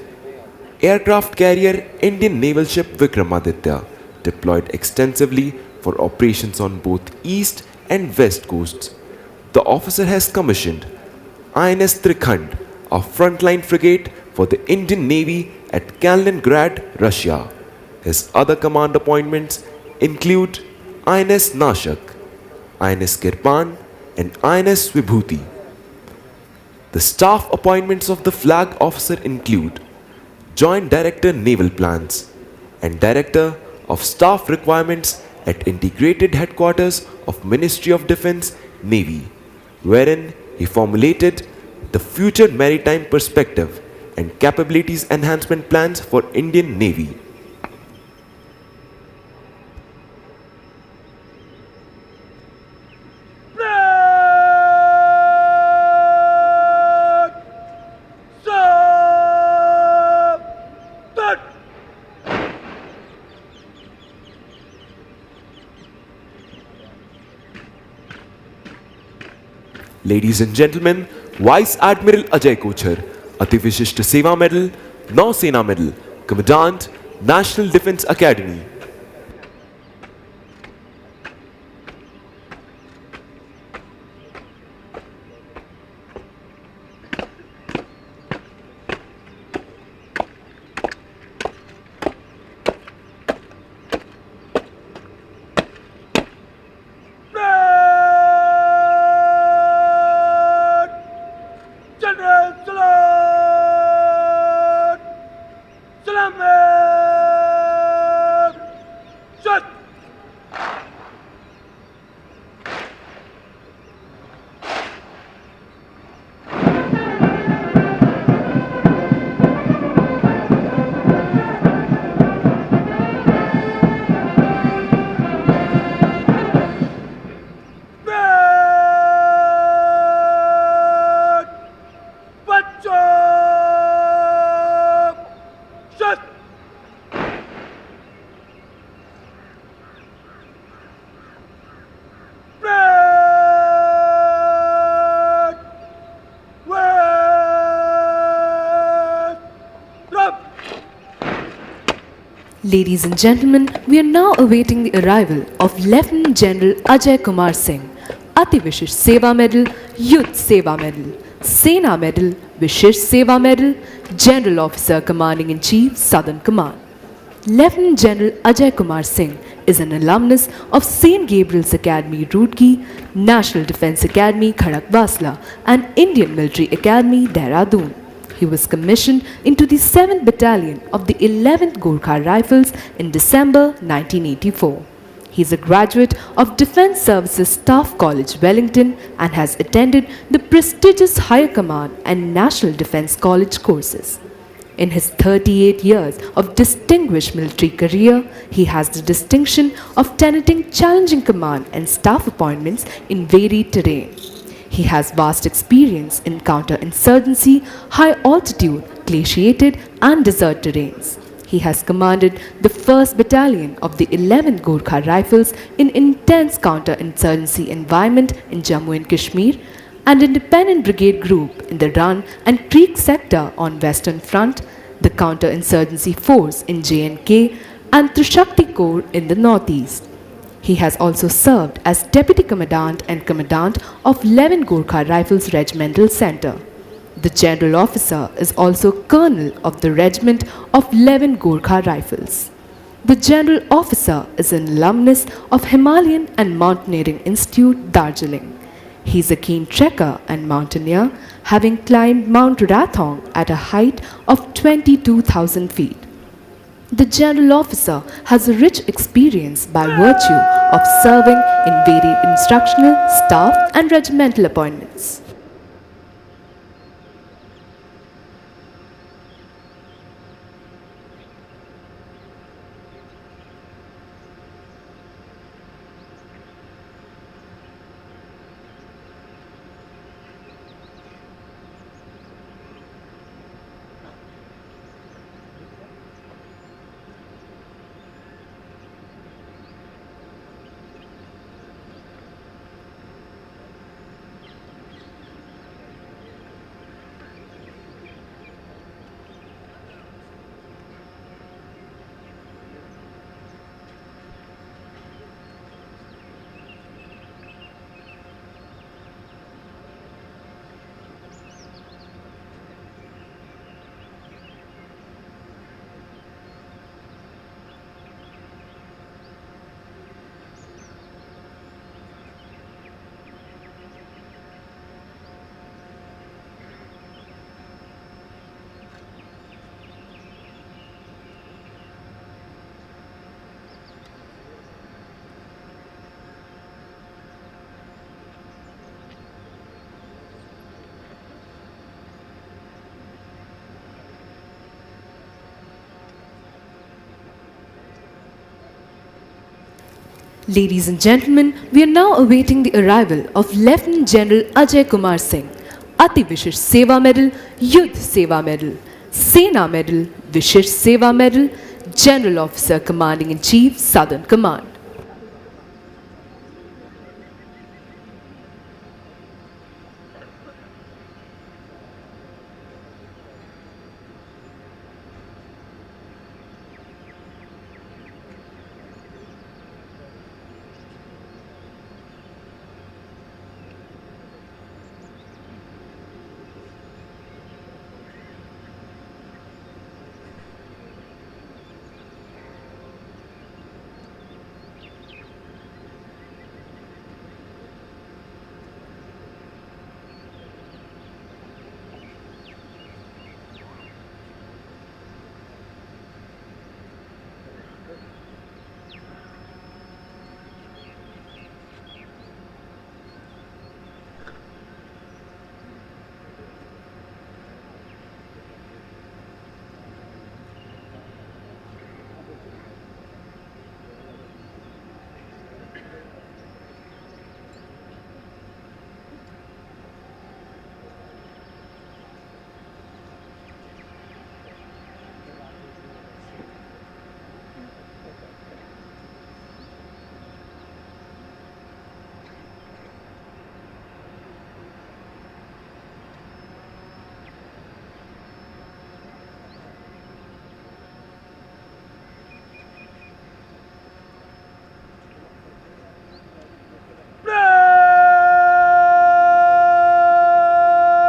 Speaker 2: aircraft carrier Indian naval ship Vikramaditya, deployed extensively for operations on both east and west coasts. The officer has commissioned INS Trikhand, a frontline frigate for the Indian Navy at Kaliningrad, Russia. His other command appointments include INS Nashak, INS Kirpan, and INS Vibhuti. The staff appointments of the flag officer include Joint Director Naval Plans and Director of Staff Requirements at Integrated Headquarters of Ministry of Defence, Navy, wherein he formulated the future maritime perspective and capabilities enhancement plans for Indian Navy.
Speaker 5: Flag! Salute!
Speaker 2: Ladies and gentlemen, Vice Admiral Ajay Kochar, Ati Vishisht Seva Medal, Nau Sena Medal, Commandant, National Defence Academy.
Speaker 5: Flag! General Salute! Salaam! Shut! Flag! Pacho! Shut! Flag! West! Drop!
Speaker 3: Ladies and gentlemen, we are now awaiting the arrival of Lieutenant General Ajay Kumar Singh, Ati Vishish Seva Medal, Yudh Seva Medal, Sena Medal, Vishish Seva Medal, General Officer Commanding in Chief, Southern Command. Lieutenant General Ajay Kumar Singh is an alumnus of St. Gabriel's Academy, Roorkee, National Defence Academy, Khadakwasla, and Indian Military Academy, Dehradun. He was commissioned into the 7th Battalion of the 11th Gorkha Rifles in December 1984. He is a graduate of Defence Services Staff College, Wellington, and has attended the prestigious Higher Command and National Defence College courses. In his 38 years of distinguished military career, he has the distinction of tenanting challenging command and staff appointments in varied terrain. He has vast experience in counterinsurgency, high altitude, glaciated and desert terrains. He has commanded the 1st Battalion of the 11th Gorkha Rifles in intense counterinsurgency environment in Jammu and Kashmir, and Independent Brigade Group in the Rann and Creek sector on Western Front, the counterinsurgency force in J&K, and Trishakti Corps in the Northeast. He has also served as Deputy Commandant and Commandant of 11 Gorkha Rifles Regimental Centre. The General Officer is also Colonel of the Regiment of 11 Gorkha Rifles. The General Officer is an alumnus of Himalayan and Mountaineering Institute, Darjeeling. He is a keen trekker and mountaineer, having climbed Mount Rathong at a height of 22,000 feet. The General Officer has a rich experience by virtue of serving in varied instructional, staff and regimental appointments. Ladies and gentlemen, we are now awaiting the arrival of Lieutenant General Ajay Kumar Singh, Ati Vishish Seva Medal, Yudh Seva Medal, Sena Medal, Vishish Seva Medal, General Officer Commanding in Chief, Southern Command.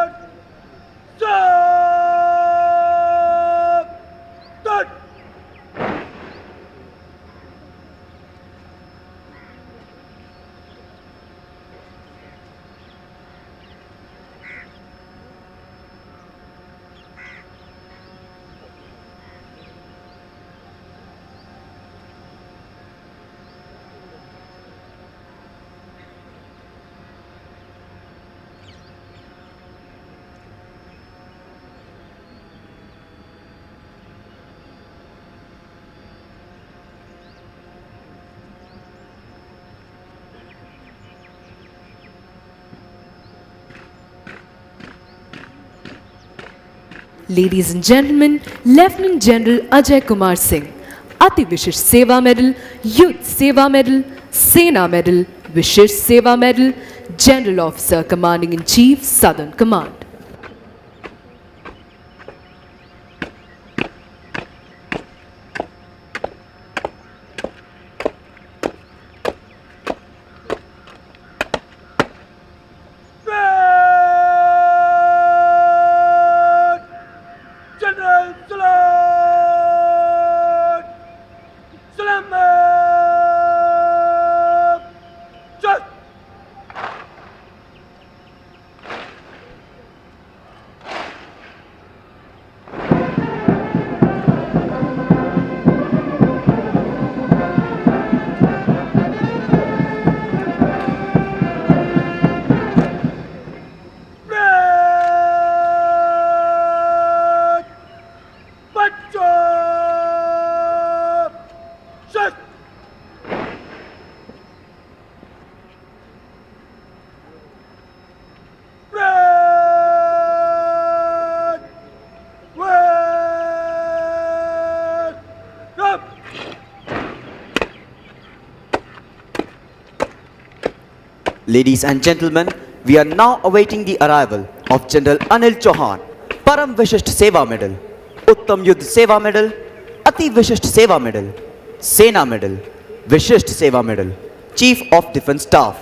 Speaker 5: Red! Start!
Speaker 3: Ladies and gentlemen, Lieutenant General Ajay Kumar Singh, Ati Vishish Seva Medal, Yudh Seva Medal, Sena Medal, Vishish Seva Medal, General Officer Commanding in Chief, Southern Command.
Speaker 5: Red! General Salute! Selamat! Just! Red! Pacho! Just! Red! West! Up!
Speaker 1: Ladies and gentlemen, we are now awaiting the arrival of General Anil Chauhan, Param Vishisht Seva Medal, Uttam Yudh Seva Medal, Ati Vishisht Seva Medal, Sena Medal, Vishisht Seva Medal, Chief of Defence Staff.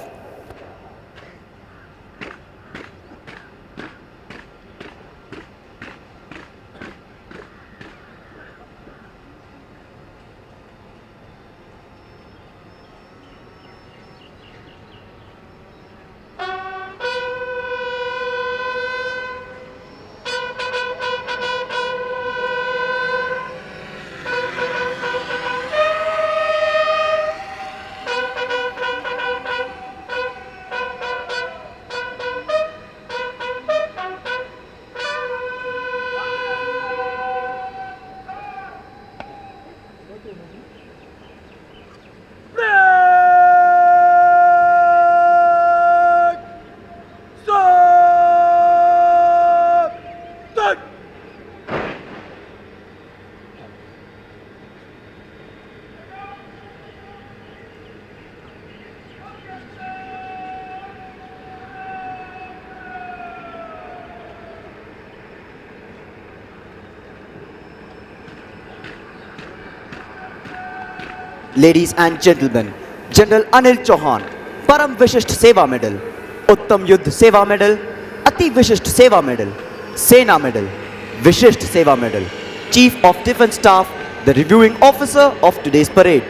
Speaker 1: Ladies and gentlemen, General Anil Chauhan, Param Vishisht Seva Medal, Uttam Yudh Seva Medal, Ati Vishisht Seva Medal, Sena Medal, Vishisht Seva Medal, Chief of Defence Staff, the reviewing officer of today's parade.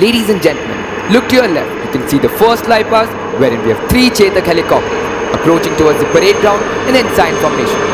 Speaker 4: Ladies and gentlemen, look to your left. You can see the first fly past wherein we have 3 Chetak helicopters approaching towards the parade ground in ensign formation.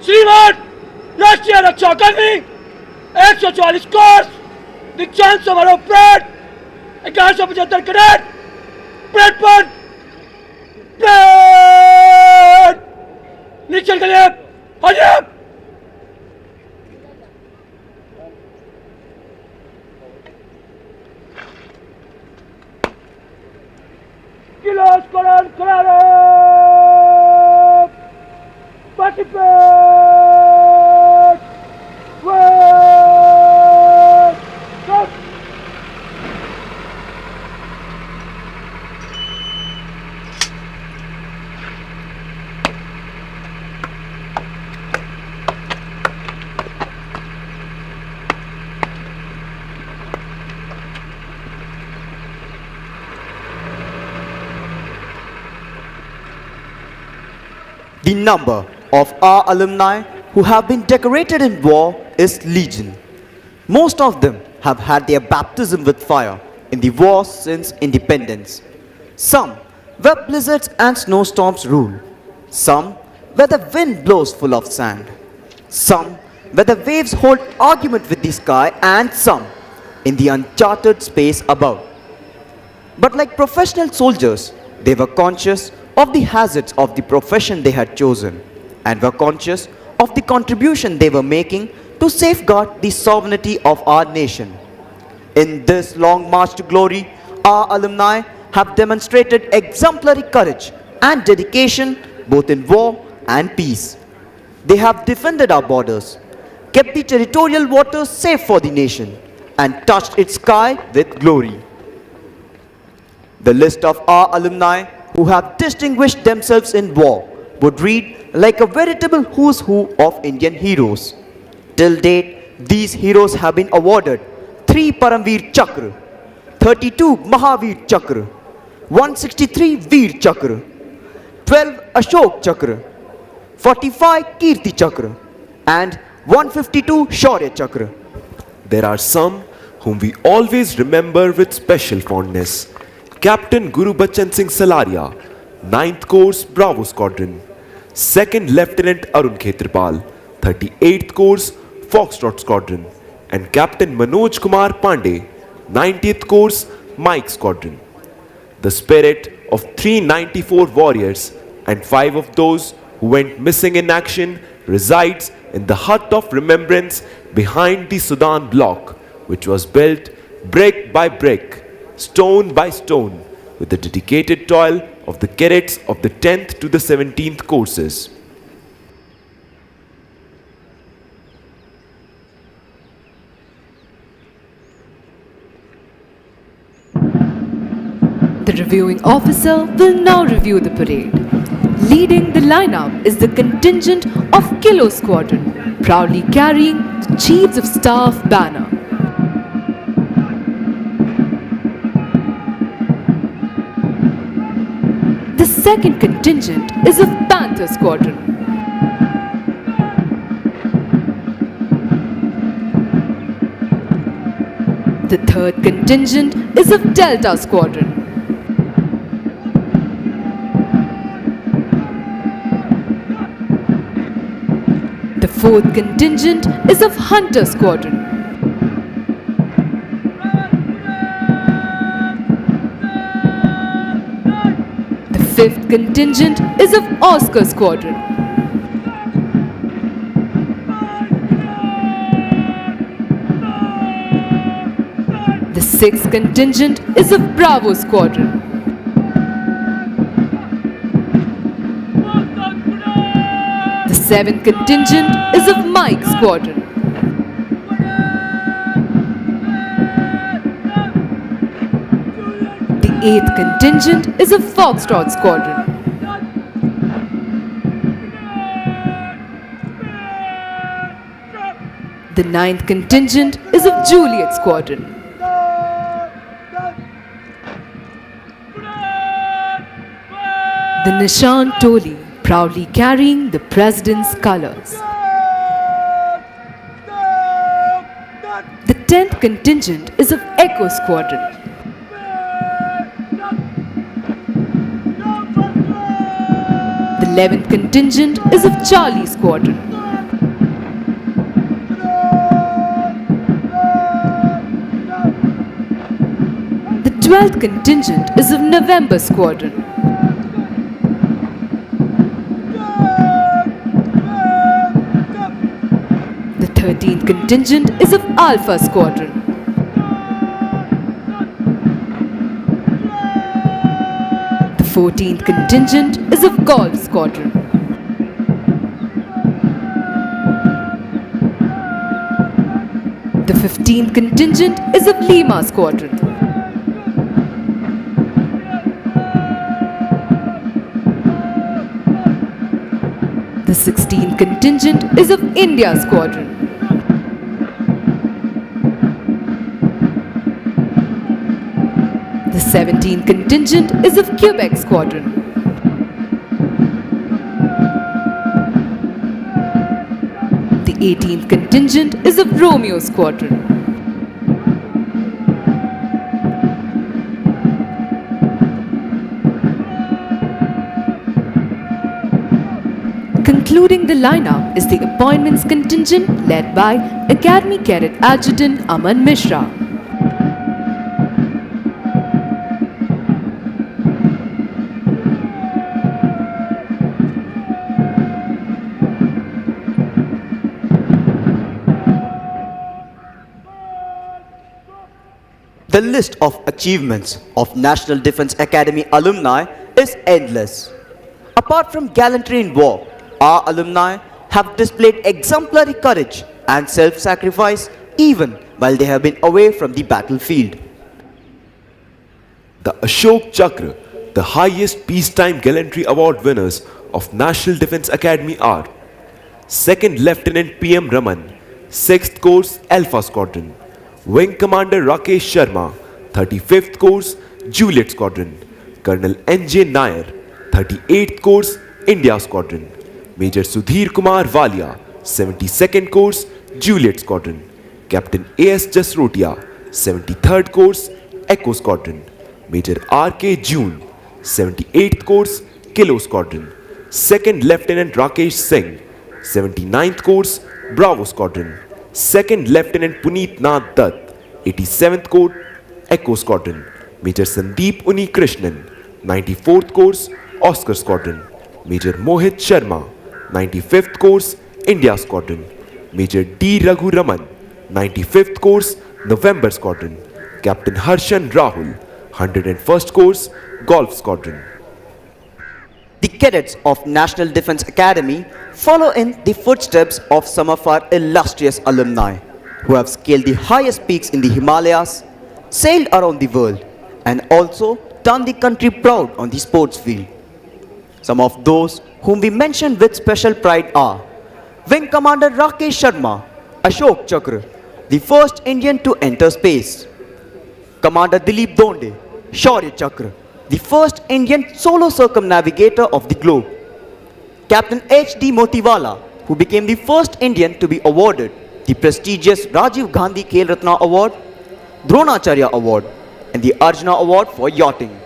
Speaker 5: श्रीमान राष्ट्रीय रक्षा कर्मी 144 course दीक्षांत समारोह parade 1175 cadet parade पर parade निरीक्षण के लिए हाजिर। किला स्क्वाड्रन खड़ा रहो। Participate! Wake up!
Speaker 1: The number of our alumni who have been decorated in war is legion. Most of them have had their baptism with fire in the war since independence. Some where blizzards and snowstorms rule. Some where the wind blows full of sand. Some where the waves hold argument with the sky, and some in the uncharted space above. But like professional soldiers, they were conscious of the hazards of the profession they had chosen and were conscious of the contribution they were making to safeguard the sovereignty of our nation. In this long march to glory, our alumni have demonstrated exemplary courage and dedication both in war and peace. They have defended our borders, kept the territorial waters safe for the nation, and touched its sky with glory. The list of our alumni who have distinguished themselves in war would read like a veritable who's who of Indian heroes. Till date, these heroes have been awarded 3 Paramveer Chakra, 32 Mahavir Chakra, 163 Veer Chakra, 12 Ashok Chakra, 45 Kirti Chakra, and 152 Shaurya Chakra.
Speaker 2: There are some whom we always remember with special fondness. Captain Guru Bachan Singh Salaria, 9th Course Bravo Squadron. 2nd Lieutenant Arun Khetrapal, 38th Course Foxtrot Squadron. And Captain Manoj Kumar Pandey, 90th Course Mike Squadron. The spirit of 394 warriors and 5 of those who went missing in action resides in the hut of remembrance behind the Sudan block, which was built brick by brick, stone by stone, with the dedicated toil of the cadets of the 10th to the 17th courses.
Speaker 3: The reviewing officer will now review the parade. Leading the lineup is the contingent of Kilo Squadron, proudly carrying the Chiefs of Staff banner. The second contingent is of Panther Squadron. The third contingent is of Delta Squadron. The fourth contingent is of Hunter Squadron. The fifth contingent is of Oscar Squadron. The sixth contingent is of Bravo Squadron. The seventh contingent is of Mike Squadron. The eighth contingent is of Foxtrot Squadron. The ninth contingent is of Juliet Squadron. The Nishan Toli, proudly carrying the President's colors. The 10th contingent is of Echo Squadron. The 11th contingent is of Charlie Squadron. The 12th contingent is of November Squadron. The 13th contingent is of Alpha Squadron. The 14th contingent is of Golf Squadron. The 15th contingent is of Lima Squadron. The 16th contingent is of India Squadron. The 17th contingent is of Quebec Squadron. The 18th contingent is of Romeo Squadron. Concluding the lineup is the appointments contingent led by Academy Cadet Adjutant Aman Mishra.
Speaker 1: The list of achievements of National Defense Academy alumni is endless. Apart from gallantry in war, our alumni have displayed exemplary courage and self-sacrifice even while they have been away from the battlefield.
Speaker 2: The Ashok Chakra, the highest peacetime gallantry award winners of National Defense Academy are 2nd Lieutenant PM Raman, 6th Course Alpha Squadron, Wing Commander Rakesh Sharma, 35th Course Juliet Squadron, Colonel N.J. Nair, 38th Course India Squadron, Major Sudhir Kumar Walia, 72nd Course Juliet Squadron, Captain A.S. Jasrotia, 73rd Course Echo Squadron, Major R.K. June, 78th Course Kilo Squadron, 2nd Lieutenant Rakesh Singh, 79th Course Bravo Squadron, 2nd Lieutenant Puneet Nath Dutt, 87th Course Echo Squadron, Major Sandeep Uni Krishnan, 94th Course Oscar Squadron, Major Mohit Sharma, 95th Course, India Squadron. Major D. Raghu Raman, 95th Course, November Squadron. Captain Harshan Rahul, 101st Course, Golf Squadron.
Speaker 1: The cadets of National Defence Academy follow in the footsteps of some of our illustrious alumni who have scaled the highest peaks in the Himalayas, sailed around the world, and also done the country proud on the sports field. Some of those whom we mention with special pride are Wing Commander Rakesh Sharma, Ashok Chakra, the first Indian to enter space; Commander Dilip Donde, Shaurya Chakra, the first Indian solo circumnavigator of the globe; Captain H.D. Motiwala, who became the first Indian to be awarded the prestigious Rajiv Gandhi Khel Ratna Award, Dronacharya Award, and the Arjuna Award for yachting.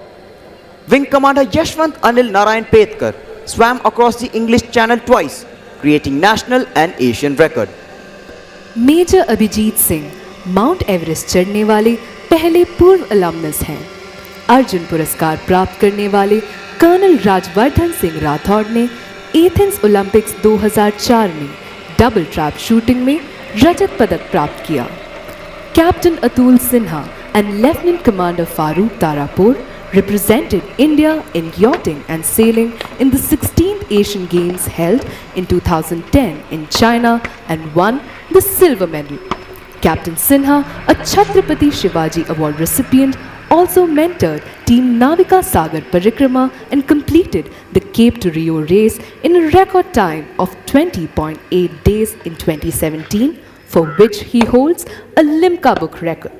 Speaker 1: Wing Commander Yashwant Anil Narayan Petkar swam across the English Channel twice, creating national and Asian record.
Speaker 3: Major Abhijit Singh Mount Everest चढ़ने वाले पहले पूर्व अलमनस हैं। अर्जुन पुरस्कार प्राप्त करने वाले colonel Rajvardhan Singh Rathore ने एथेंस ओलंपिक्स 2004 में डबल ट्रैप शूटिंग में रजत पदक प्राप्त किया। Captain Atul Sinha and Lieutenant Commander Farooq Tarapur represented India in yachting and sailing in the 16th Asian Games held in 2010 in China and won the silver medal. Captain Sinha, a Chhatrapati Shivaji Award recipient, also mentored Team Navika Sagar Parikrama and completed the Cape to Rio race in a record time of 20.8 days in 2017, for which he holds a Limca Book record.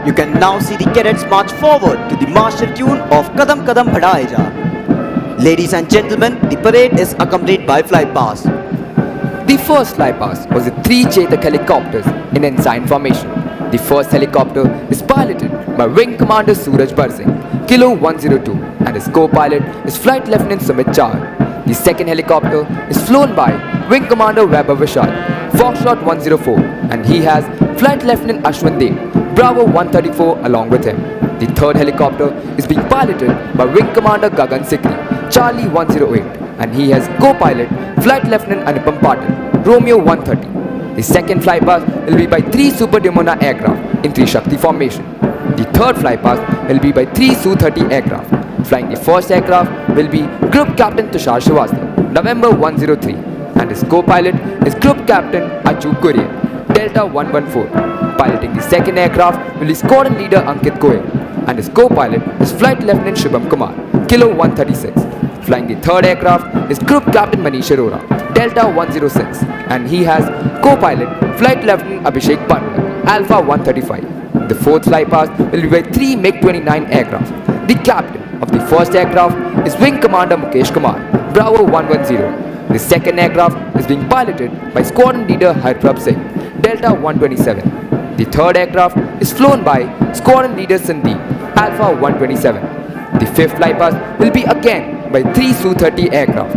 Speaker 1: You can now see the cadets march forward to the martial tune of Kadam Kadam Bhadaye Ja. Ladies and gentlemen, the parade is accompanied by flypast.
Speaker 4: The first flypast was the 3 Chetak helicopters in ensign formation. The first helicopter is piloted by Wing Commander Suraj Barsing, Kilo 102, and his co-pilot is Flight Lieutenant Sumit Char. The second helicopter is flown by Wing Commander Weber Vishal, Foxtrot 104, and he has Flight Lieutenant Ashwin Dev, Bravo 134 along with him. The third helicopter is being piloted by Wing Commander Gagan Sikri, Charlie 108, and he has co-pilot Flight Lieutenant Anupam Patil, Romeo 130. The second flypast will be by 3 Super Demona aircraft in 3 Shakti formation. The third flypast will be by 3 Su-30 aircraft. Flying the first aircraft will be Group Captain Tushar Srivastava, November 103, and his co-pilot is Group Captain Achu Kurian, Delta 114. Piloting the second aircraft will be Squadron Leader Ankit Goyal, and his co-pilot is Flight Lieutenant Shubham Kumar, Kilo 136. Flying the third aircraft is Group Captain Manish Arora, Delta 106, and he has co-pilot Flight Lieutenant Abhishek Pandya, Alpha 135. The fourth flypast will be by 3 MiG-29 aircraft. The captain of the first aircraft is Wing Commander Mukesh Kumar, Bravo 110. The second aircraft is being piloted by Squadron Leader Harprab Singh, Delta 127. The third aircraft is flown by Squadron Leader Sandeep, Alpha 127. The fifth flypast will be again by 3 Su-30 aircraft.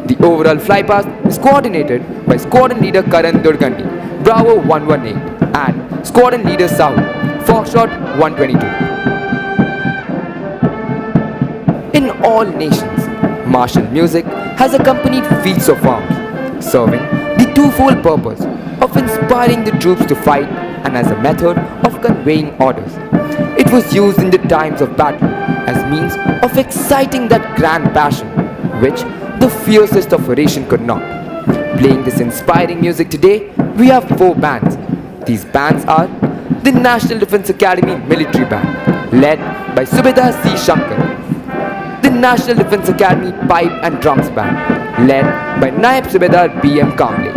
Speaker 4: The overall flypast is coordinated by Squadron Leader Karan Durgandi, Bravo 118, and Squadron Leader Sahu, Foxtrot 122. In all nations, martial music has accompanied feats of arms, serving the twofold purpose of inspiring the troops to fight and as a method of conveying orders. It was used in the times of battle as means of exciting that grand passion which the fiercest of oration could not. Playing this inspiring music today, we have 4 bands. These bands are the National Defence Academy Military Band, led by Subedar C. Shankar; the National Defence Academy Pipe and Drums Band, led by Naib Subedar B. M. Kamble;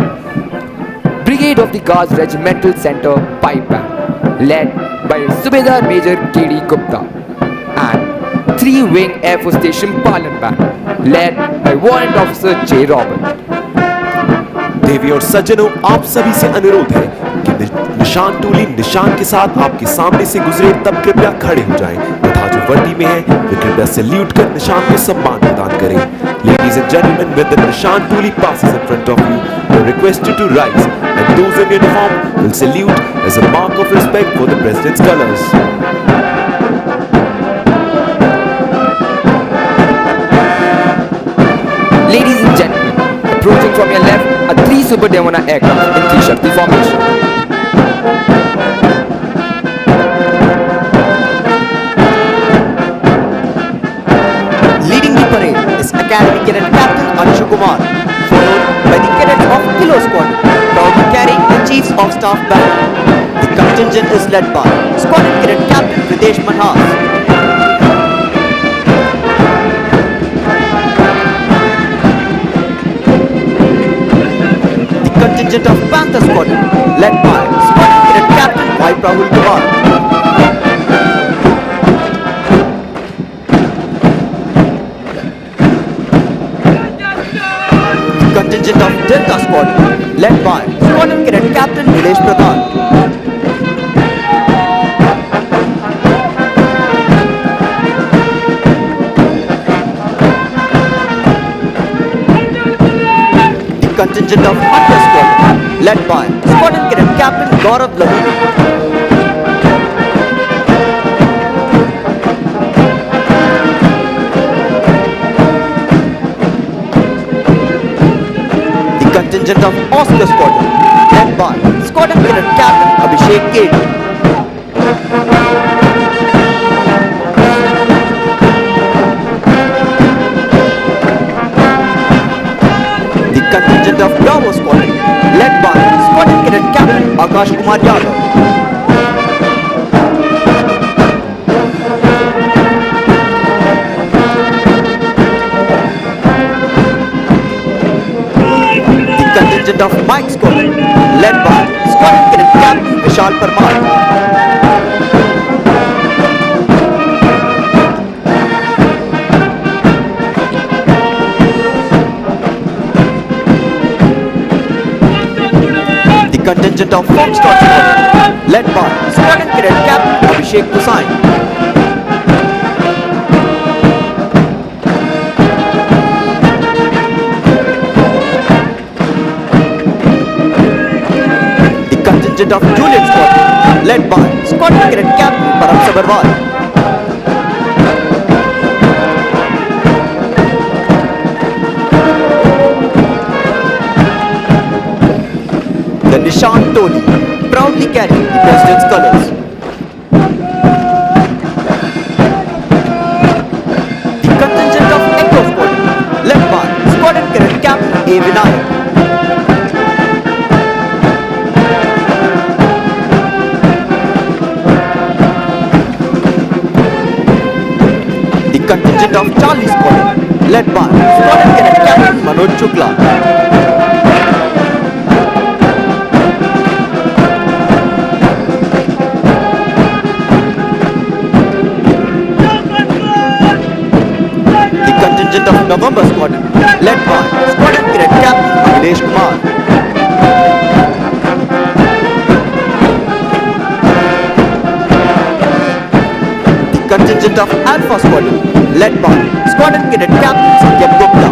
Speaker 4: Brigade of the Guards Regimental Center Pipe Band, led by Subedar Major K. D. Gupta; and 3-Wing Air Force Station Palan Band, led by Warrant Officer J. Robert.
Speaker 2: देवी और सज्जनों, आप सभी से अनुरोध है कि निशान टोली निशान के साथ आपके सामने से गुजरे तब कृपया खड़े हो जाएं तथा जो वर्दी में है वे कृपया सैल्यूट कर निशान को सम्मान प्रदान करें. Ladies and gentlemen, when the निशान टोली passes in front of you, you are requested to rise, and those in uniform will salute as a mark of respect for the President's colors.
Speaker 4: Ladies and gentlemen, approaching from your left are 3 Super Devona aircraft in 3 Shakti formation.
Speaker 1: Leading the parade is Academy Cadet Captain Anshu Kumar, followed by the cadets of Kilo Squadron, proudly carrying the Chiefs of Staff banner. The contingent is led by Squadron Cadet Captain Videsh Manhas. Contingent of Panther Squadron, led by Squadron Cadet Captain Y. Rahul Kumar. Contingent of Delta Squadron, led by Squadron Cadet Captain Nilesh Pradhan. Contingent of Hunter Squadron, led by Squadron Cadet Captain Gaurav Lavini. The contingent of Oscar Squadron, led by Squadron Cadet Captain Abhishek K. Contingent of Bravo Squadron, led by Squadron Cadet Captain Akash Kumar Yadav. The contingent of Mike Squadron, led by Squadron Cadet Captain Vishal Parmar. Contingent of Foxtrot Squadron, led by Squadron Cadet Captain Abhishek Kusain. The contingent of Juliet Squadron, led by Squadron Cadet Captain Param Sabarwal. The Nishan Toli, proudly carrying the President's colors. contingent of Charlie Squadron, led by Squadron Cadet Captain Manoj Chukla. The contingent of November Squadron, led by Squadron Cadet Captain Akhilesh Kumar. The contingent of Alpha Squadron, led by Squadron Cadet Captain Satyam Gupta.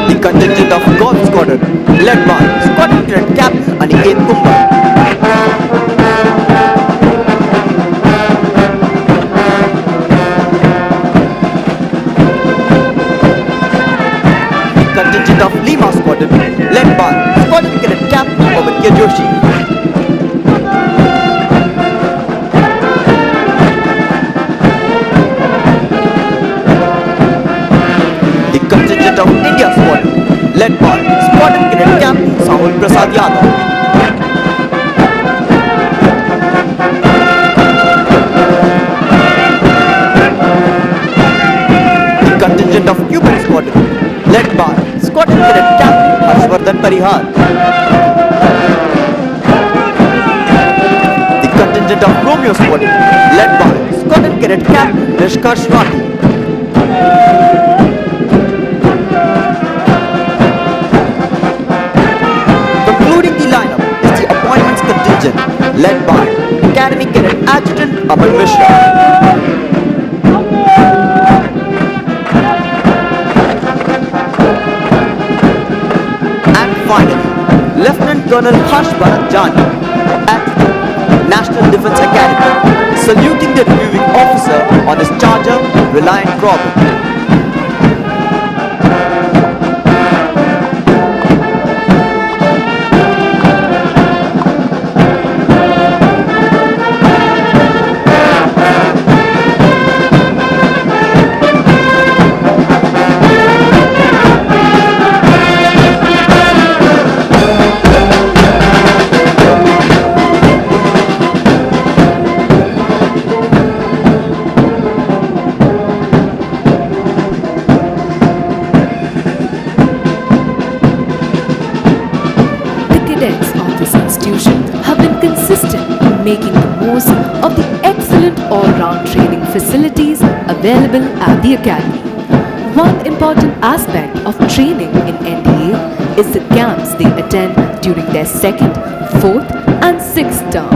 Speaker 1: The contingent of Golf Squadron, led by Squadron Cadet Captain Aniket Kumar. The contingent of Lima Squadron, led by Squadron Cadet Captain Pavitya Joshi. The contingent of India Squadron, led by Squadron Cadet Captain Sahul Prasad Yadav. The contingent of Cuban Squadron, led by Squadron Cadet Captain Harshvardhan Parihar. The contingent of Romeo Squadron, led by Squadron Cadet Captain Nishkarsh Rathi. Concluding the lineup is the appointments contingent, led by Academy Cadet Adjutant Amal Mishra. And finally, Lieutenant Colonel Harsh Bharat Jani, Adjutant, National Defence Academy, saluting the reviewing officer on his charger, Reliant Robin.
Speaker 3: Cadets of this institution have been consistent in making the most of the excellent all-round training facilities available at the Academy. One important aspect of training in NDA is the camps they attend during their second, fourth and sixth term.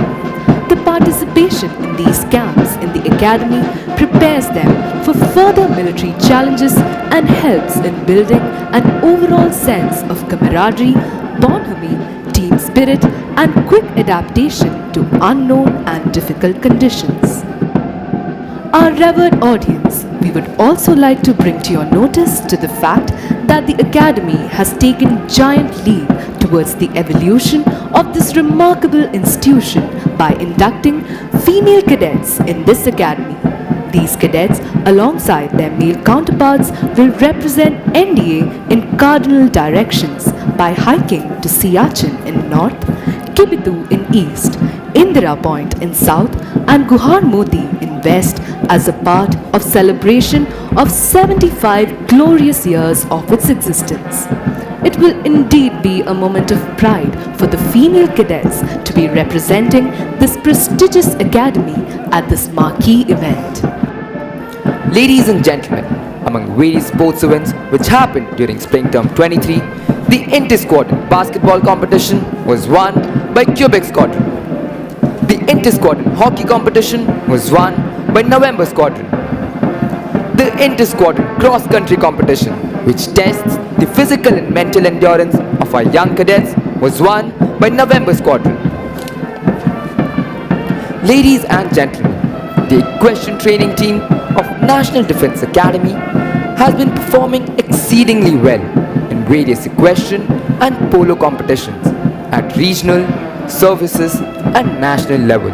Speaker 3: The participation in these camps in the Academy prepares them for further military challenges and helps in building an overall sense of camaraderie, bonhomie, team spirit and quick adaptation to unknown and difficult conditions. Our revered audience, we would also like to bring to your notice to the fact that the Academy has taken giant leap towards the evolution of this remarkable institution by inducting female cadets in this Academy. These cadets, alongside their male counterparts, will represent NDA in cardinal directions by hiking to Siachen in north, Kibitu in east, Indira Point in south and Guhar Moti in west as a part of celebration of 75 glorious years of its existence. It will indeed be a moment of pride for the female cadets to be representing this prestigious academy at this marquee event.
Speaker 4: Ladies and gentlemen, among various sports events which happened during spring term 23, the inter-squadron basketball competition was won by Quebec Squadron. The inter-squadron hockey competition was won by November Squadron. The inter-squadron cross-country competition, which tests the physical and mental endurance of our young cadets, was won by November Squadron. Ladies and gentlemen, the equestrian training team of National Defence Academy has been performing exceedingly well in various equestrian and polo competitions at regional, services and national level.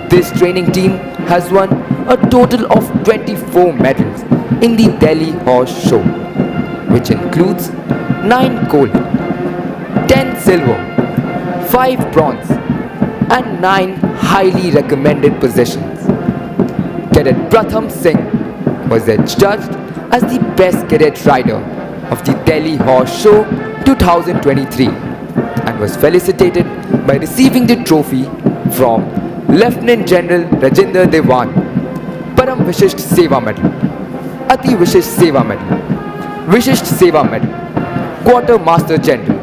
Speaker 4: This training team has won a total of 24 medals in the Delhi Horse Show, which includes 9 gold 10 silver, 5 bronze, and 9 highly recommended possessions. Cadet Pratham Singh was judged as the best cadet rider of the Delhi Horse Show 2023 and was felicitated by receiving the trophy from Lieutenant General Rajinder Dewan, Param Vishisht Seva Medal, Ati Vishisht Seva Medal, Vishisht Seva Medal, Quartermaster General.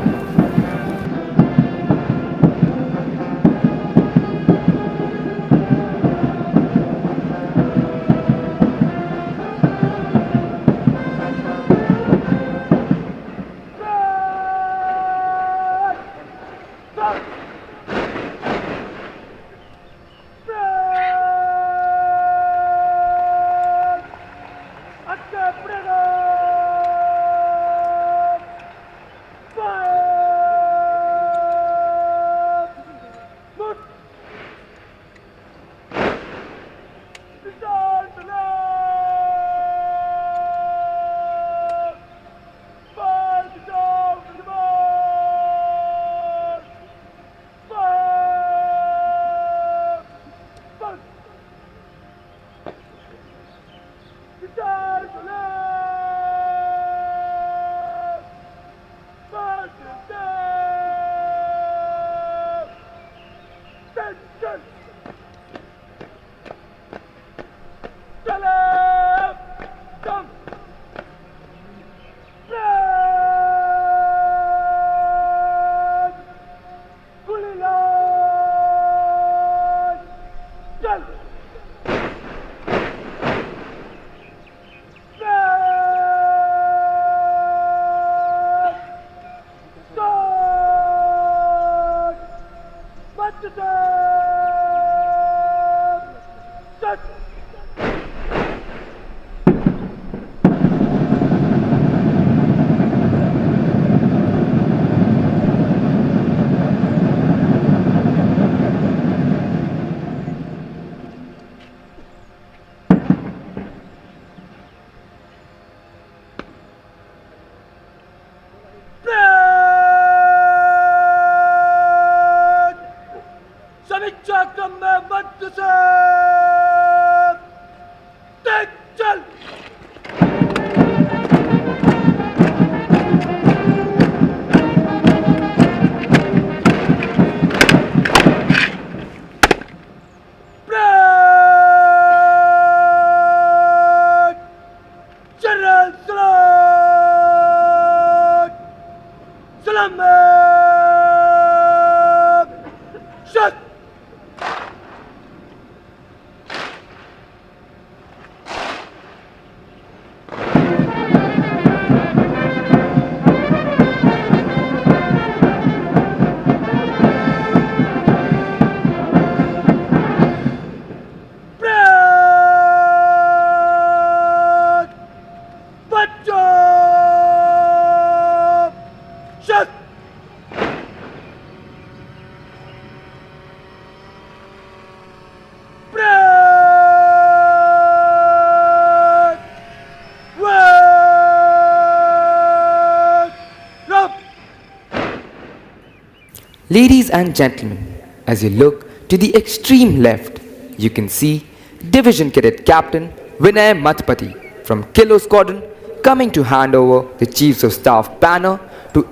Speaker 4: Ladies and gentlemen, as you look to the extreme left, you can see Division Cadet Captain Vinay Mathpati from Kilo Squadron coming to hand over the Chiefs of Staff banner to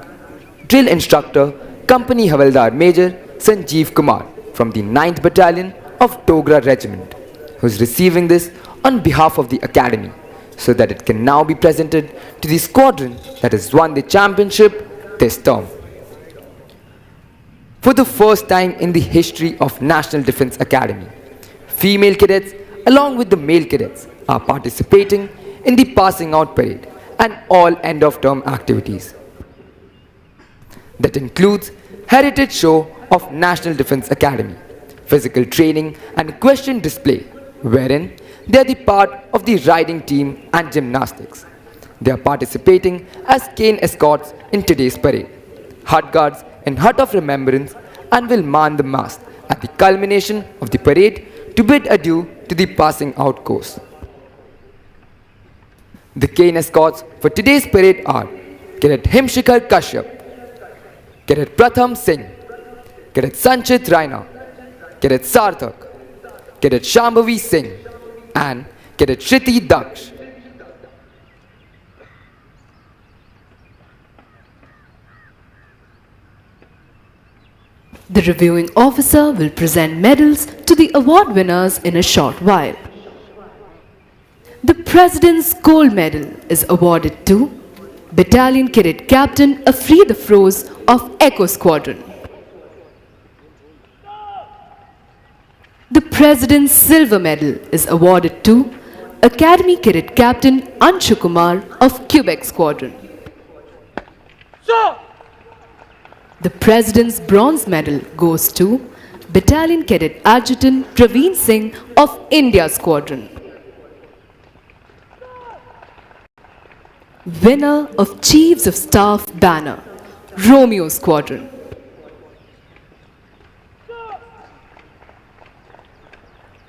Speaker 4: Drill Instructor Company Havildar Major Sanjeev Kumar from the 9th Battalion of Dogra Regiment, who is receiving this on behalf of the Academy so that it can now be presented to the squadron that has won the championship this term. For the first time in the history of National Defence Academy, female cadets along with the male cadets are participating in the Passing Out Parade and all end-of-term activities. That includes Heritage Show of National Defence Academy, physical training and question display, wherein they are the part of the riding team and gymnastics. They are participating as cane escorts in today's parade, hut guards in Hut of Remembrance, and will man the mast at the culmination of the parade to bid adieu to the passing out course. The cane escorts for today's parade are Cadet Himshikhar Kashyap, Cadet Pratham Singh, Cadet Sanchit Raina, Cadet Sarthak, Cadet Shambhavi Singh, and Cadet Shriti Daksh.
Speaker 3: The reviewing officer will present medals to the award winners in a short while. The President's Gold Medal is awarded to Battalion Cadet Captain Afreed Afroz of Echo Squadron. The President's Silver Medal is awarded to Academy Cadet Captain Anshu Kumar of Quebec Squadron.
Speaker 5: Sir!
Speaker 3: The President's Bronze Medal goes to Battalion Cadet Adjutant Praveen Singh of India Squadron. Winner of Chiefs of Staff Banner, Romeo Squadron.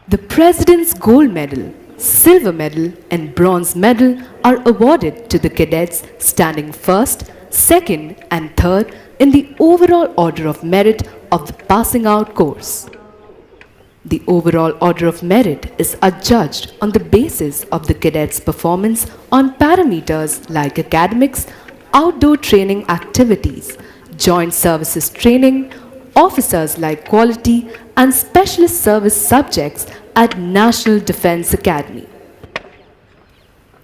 Speaker 3: The President's Gold Medal, Silver Medal and Bronze Medal are awarded to the cadets standing first, second and third in the overall order of merit of the passing out course. The overall order of merit is adjudged on the basis of the cadet's performance on parameters like academics, outdoor training activities, joint services training, officers like quality and specialist service subjects at National Defence Academy.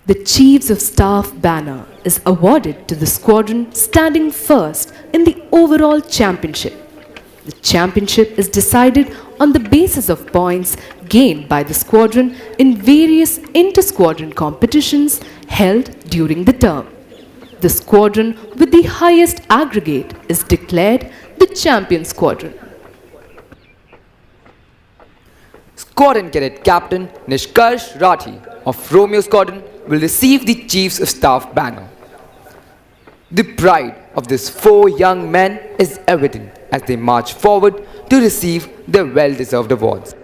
Speaker 3: The Chiefs of Staff banner is awarded to the squadron standing first in the overall championship. The championship is decided on the basis of points gained by the squadron in various inter-squadron competitions held during the term. The squadron with the highest aggregate is declared the champion squadron.
Speaker 4: Squadron Cadet Captain Nishkarsh Rathi of Romeo Squadron will receive the Chiefs of Staff banner. The pride of these four young men is evident as they march forward to receive their well-deserved awards.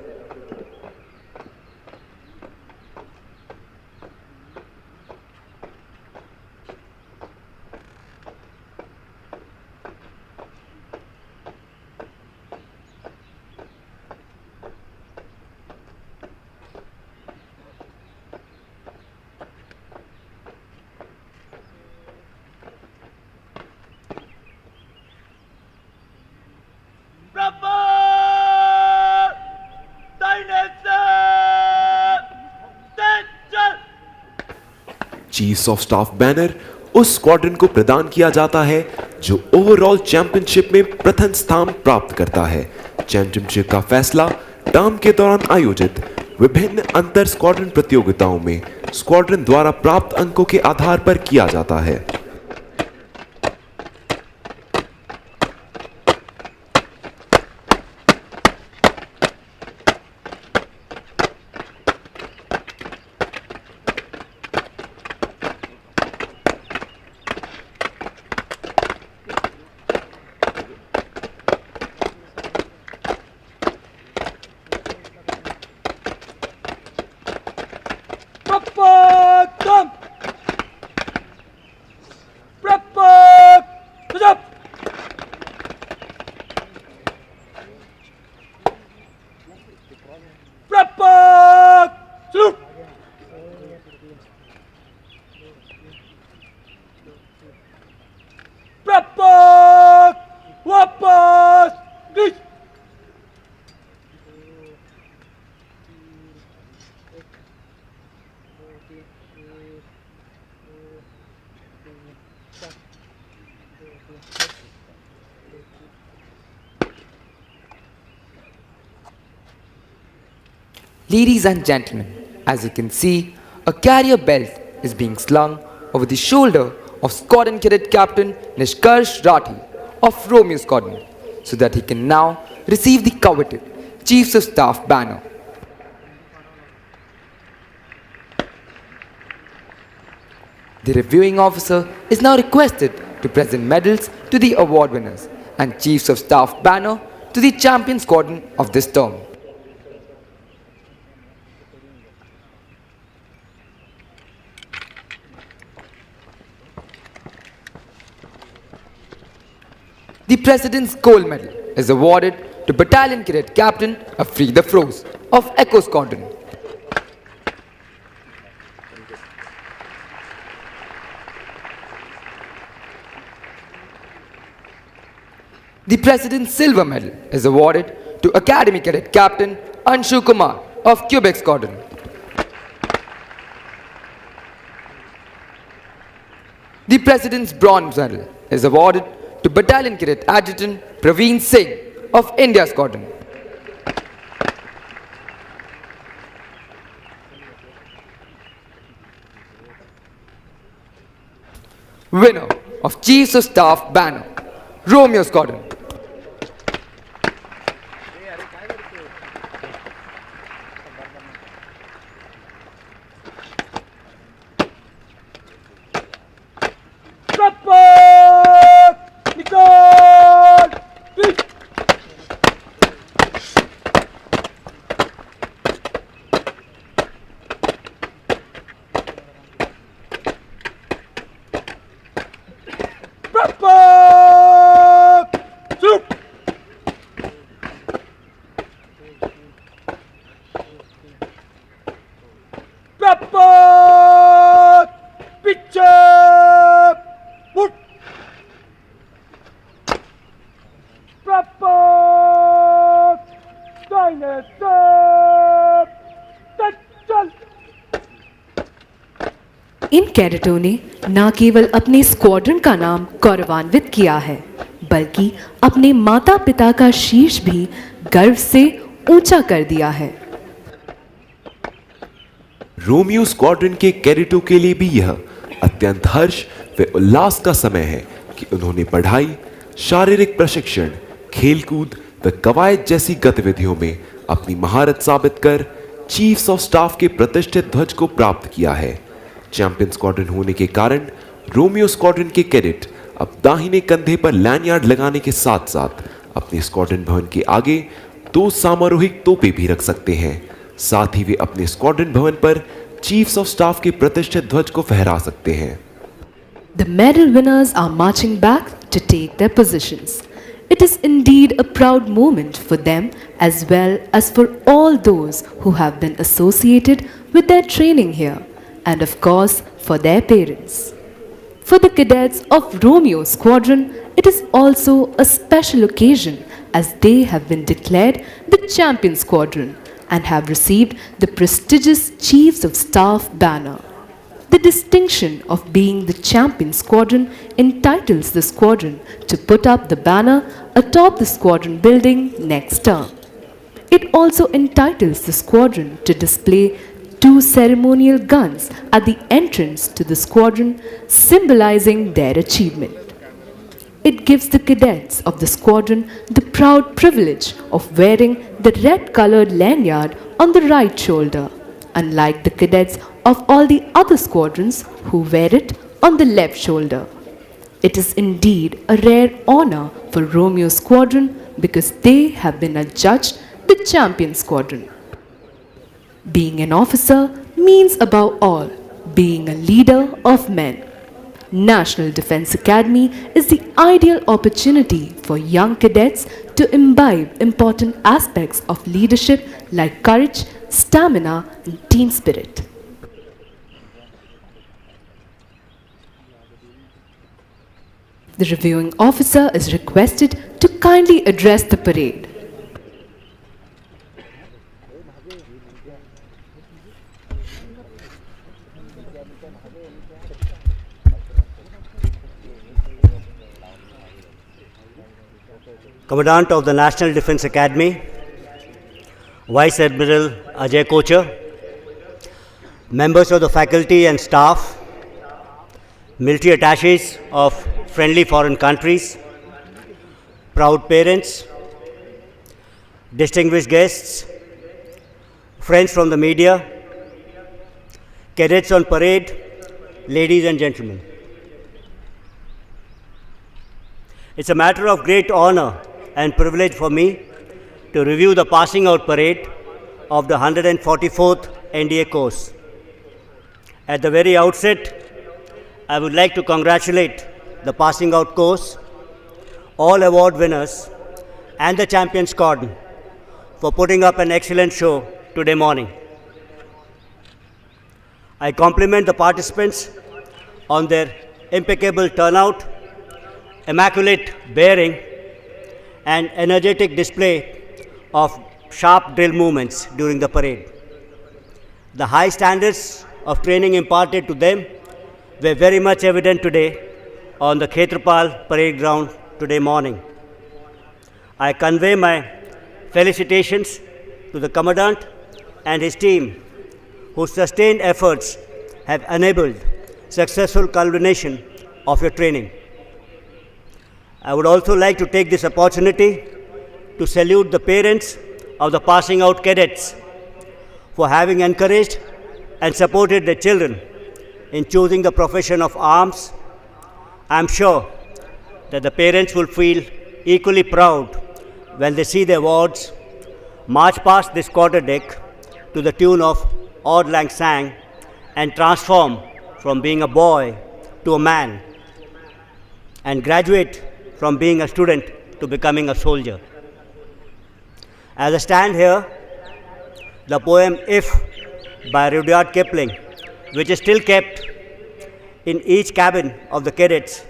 Speaker 5: Bravo! Attention!
Speaker 2: Chiefs of staff banner उस squadron को प्रदान किया जाता है जो overall championship में प्रथम स्थान प्राप्त करता है। चैंपियनशिप का फैसला टर्म के दौरान आयोजित विभिन्न अंतर स्क्वाड्रन प्रतियोगिताओं में स्क्वाड्रन द्वारा प्राप्त अंकों के आधार पर किया जाता है।
Speaker 5: Prapatam! Prapat! Stop! Prapat! Salute! Prapat! Wapas! Please!
Speaker 4: Ladies and gentlemen, as you can see, a carrier belt is being slung over the shoulder of Squadron Cadet Captain Nishkarsh Rathi of Romeo Squadron so that he can now receive the coveted Chiefs of Staff banner. The reviewing officer is now requested to present medals to the award winners and Chiefs of Staff banner to the champion squadron of this term. The President's Gold Medal is awarded to Battalion Cadet Captain of Free the Froze of Echo Squadron. The President's Silver Medal is awarded to Academy Cadet Captain Anshu Kumar of Quebec Squadron. The President's Bronze Medal is awarded to Battalion Cadet Adjutant Praveen Singh of India Squadron. Winner of Chiefs of Staff Banner, Romeo Squadron.
Speaker 5: Prapak! Nikol! Reach! Prapak! Shoot! Prapak! Pitcher! Put! Prapak! Dinosaur! Touchdown!
Speaker 3: इन कैडेटों ने न केवल अपने squadron का नाम गौरवान्वित किया है, बल्कि अपने माता पिता का शीर्ष भी गर्व से ऊंचा कर दिया है।
Speaker 2: रोमियो स्क्वाड्रन के कैडेटों के लिए भी यह अत्यंत हर्ष व उल्लास का समय है कि उन्होंने पढ़ाई, शारीरिक प्रशिक्षण, खेलकूद व कवायद जैसी गतिविधियों में अपनी महारत साबित कर चीफ्स ऑफ स्टाफ के प्रतिष्ठित ध्वज को प्राप्त किया है। चैंपियन स्क्वाड्रन होने के कारण रोमियो स्क्वाड्रन के कैडेट अब दाहिने कंधे पर लैंडयार्ड लगाने के साथ साथ अपने स्क्वाड्रन भवन के आगे 2 सामरोहिक तोपें भी रख सकते हैं। साथ ही वे अपने स्क्वाड्रन भवन पर चीफ्स ऑफ स्टाफ के प्रतिष्ठित ध्वज को फहरा सकते हैं।
Speaker 3: The medal winners are marching back to take their positions. It is indeed a proud moment for them as well as for all those who have been associated with their training here, and of course for their parents. For the cadets of Romeo Squadron, it is also a special occasion as they have been declared the Champion Squadron and have received the prestigious Chiefs of Staff banner. The distinction of being the Champion Squadron entitles the squadron to put up the banner atop the squadron building next term. It also entitles the squadron to display 2 ceremonial guns at the entrance to the squadron, symbolizing their achievement. It gives the cadets of the squadron the proud privilege of wearing the red-colored lanyard on the right shoulder, unlike the cadets of all the other squadrons who wear it on the left shoulder. It is indeed a rare honor for Romeo Squadron because they have been adjudged the Champion Squadron. Being an officer means above all being a leader of men. National Defence Academy is the ideal opportunity for young cadets to imbibe important aspects of leadership like courage, stamina, and team spirit. The reviewing officer is requested to kindly address the parade.
Speaker 6: Commandant of the National Defence Academy, Vice Admiral Ajay Kochar, members of the faculty and staff, military attaches of friendly foreign countries, proud parents, distinguished guests, friends from the media, cadets on parade, ladies and gentlemen. It's a matter of great honor and privilege for me to review the passing out parade of the 144th NDA course. At the very outset, I would like to congratulate the passing out course all award winners, and the champion squad for putting up an excellent show today morning. I compliment the participants on their impeccable turnout, immaculate bearing, and energetic display of sharp drill movements during the parade. The high standards of training imparted to them were very much evident today on the Khetrapal parade ground today morning. I convey my felicitations to the Commandant and his team, whose sustained efforts have enabled successful culmination of your training. I would also like to take this opportunity to salute the parents of the passing out cadets for having encouraged and supported their children in choosing the profession of arms. I am sure that the parents will feel equally proud when they see their wards march past this quarter deck to the tune of Auld Lang Syne and transform from being a boy to a man and graduate from being a student to becoming a soldier. As I stand here, the poem If by Rudyard Kipling, which is still kept in each cabin of the cadets,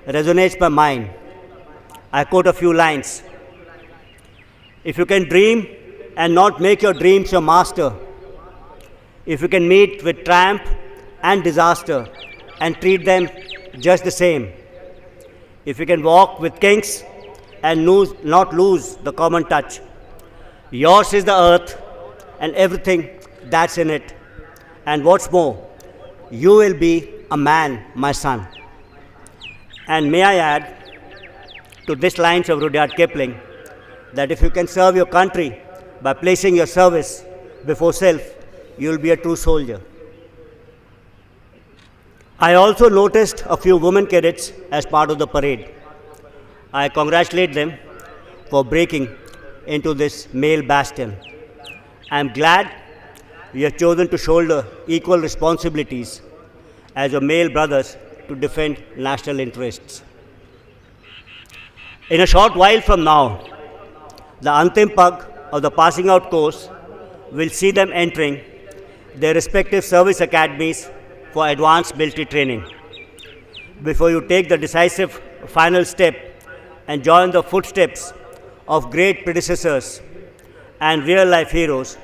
Speaker 6: resonates my mind. I quote a few lines. If you can dream and not make your dreams your master, if you can meet with triumph and disaster and treat them just the same, if you can walk with kings and not lose the common touch, yours is the earth and everything that's in it. And what's more, you will be a man, my son. And may I add to these lines of Rudyard Kipling that if you can serve your country by placing your service before self, you will be a true soldier. I also noticed a few women cadets as part of the parade. I congratulate them for breaking into this male bastion. I am glad you have chosen to shoulder equal responsibilities as your male brothers to defend national interests. In a short while from now, the Antim Pag of the passing out course will see them entering their respective service academies for advanced military training. Before you take the decisive final step and join the footsteps of great predecessors and real-life heroes,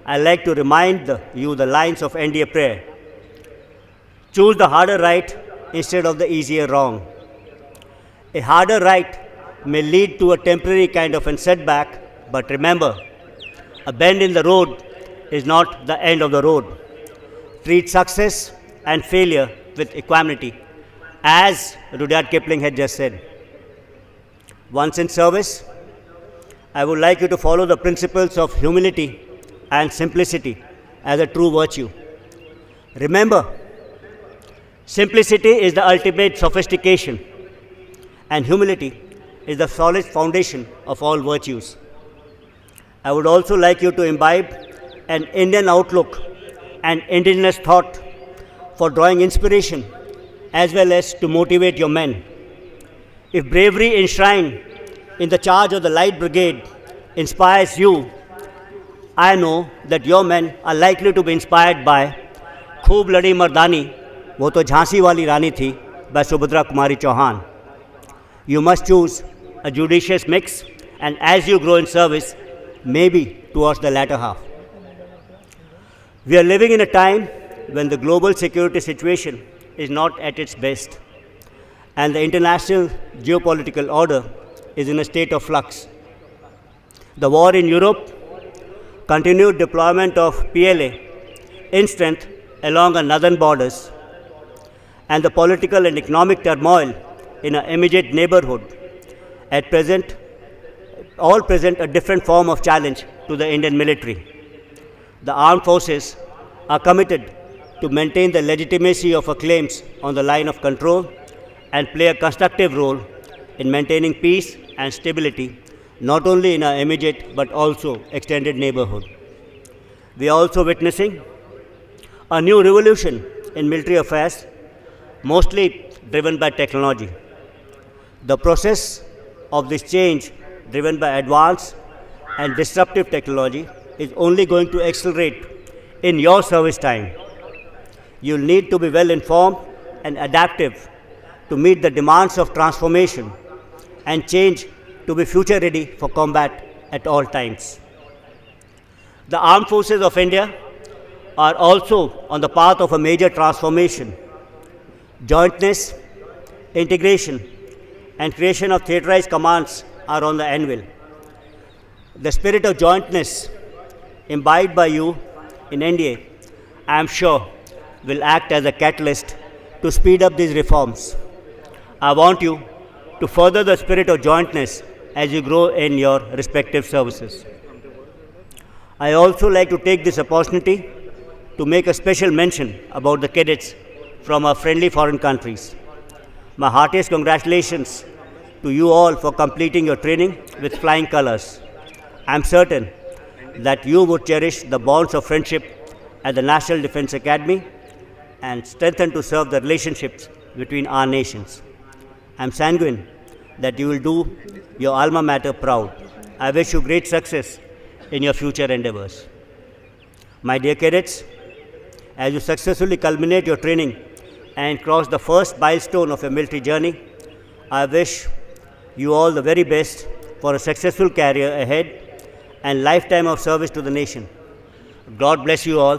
Speaker 6: I like to remind you the lines of NDA prayer. Choose the harder right instead of the easier wrong. A harder right may lead to a temporary kind of a setback, but remember, a bend in the road is not the end of the road. Treat success and failure with equanimity, as Rudyard Kipling had just said. Once in service, I would like you to follow the principles of humility and simplicity as a true virtue. Remember, simplicity is the ultimate sophistication, and humility is the solid foundation of all virtues. I would also like you to imbibe an Indian outlook and indigenous thought for drawing inspiration as well as to motivate your men. If bravery enshrined in the charge of the Light Brigade inspires you, I know that your men are likely to be inspired by Khoob Ladi Mardani, wo to Jhansi wali Rani thi, by Subhadra Kumari Chauhan. You must choose a judicious mix, and as you grow in service, maybe towards the latter half. We are living in a time when the global security situation is not at its best, and the international geopolitical order is in a state of flux. The war in Europe, continued deployment of PLA in strength along our northern borders, and the political and economic turmoil in our immediate neighborhood at present all present a different form of challenge to the Indian military. The armed forces are committed to maintain the legitimacy of our claims on the line of control and play a constructive role in maintaining peace and stability not only in our immediate but also extended neighborhood. We are also witnessing a new revolution in military affairs, mostly driven by technology. The process of this change driven by advanced and disruptive technology is only going to accelerate in your service time. You'll need to be well informed and adaptive to meet the demands of transformation and change to be future ready for combat at all times. The armed forces of India are also on the path of a major transformation. Jointness, integration, and creation of theaterized commands are on the anvil. The spirit of jointness imbibed by you in NDA, I am sure, will act as a catalyst to speed up these reforms. I want you to further the spirit of jointness as you grow in your respective services. I also like to take this opportunity to make a special mention about the cadets from our friendly foreign countries. My heartiest congratulations to you all for completing your training with flying colors. I am certain that you would cherish the bonds of friendship at the National Defense Academy and strengthen to serve the relationships between our nations. I am sanguine that you will do your alma mater proud. I wish you great success in your future endeavors. My dear cadets, as you successfully culminate your training and cross the first milestone of your military journey, I wish you all the very best for a successful career ahead and lifetime of service to the nation. God bless you all.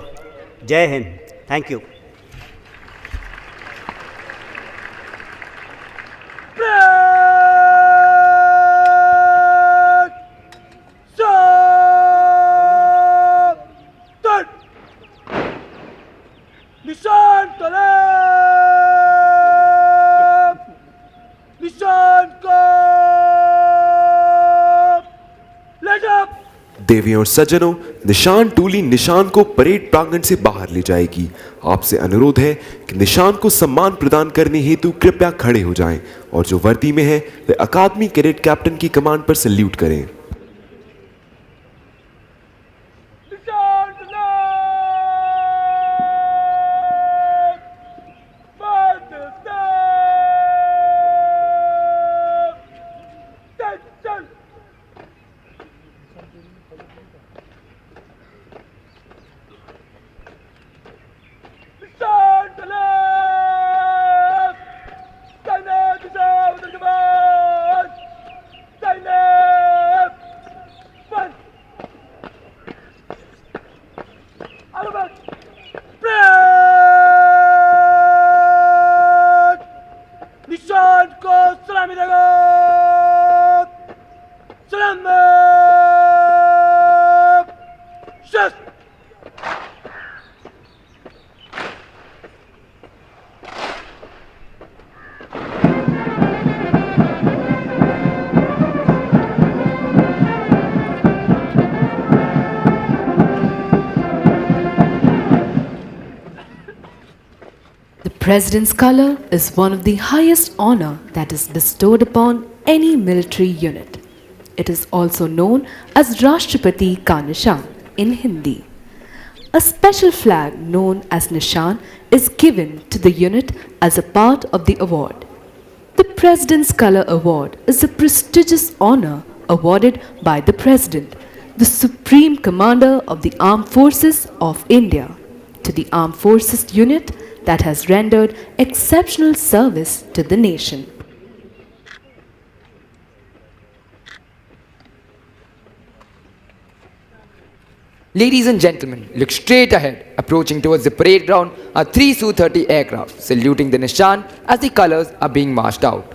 Speaker 6: Jai Hind. Thank you.
Speaker 5: निशान तलेब निशान को ले जाओ
Speaker 2: देवियों और सज्जनों, निशान टूली निशान को परेड प्रांगण से बाहर ले जाएगी। आपसे अनुरोध है कि निशान को सम्मान प्रदान करने हेतु कृपया खड़े हो जाएं और जो वर्दी में है वे अकादमी कैडेट कैप्टन की कमांड पर सल्यूट करें।
Speaker 5: निशान तलेब बंद चल चल निशान तलेब चलने दिशा उधर के बाद चलने बंद आगे बढ़ ब्रेक निशान को सलामी देगा सलाम शस्त्र
Speaker 3: The President's color is one of the highest honor that is bestowed upon any military unit. It is also known as Rashtrapati Ka Nishan in Hindi. A special flag known as Nishan is given to the unit as a part of the award. The President's Color Award is a prestigious honor awarded by the President, the Supreme Commander of the Armed Forces of India, to the Armed Forces unit that has rendered exceptional service to the nation.
Speaker 4: Ladies and gentlemen, look straight ahead. Approaching towards the parade ground are three Su-30 aircraft, saluting the Nishan as the colors are being marched out.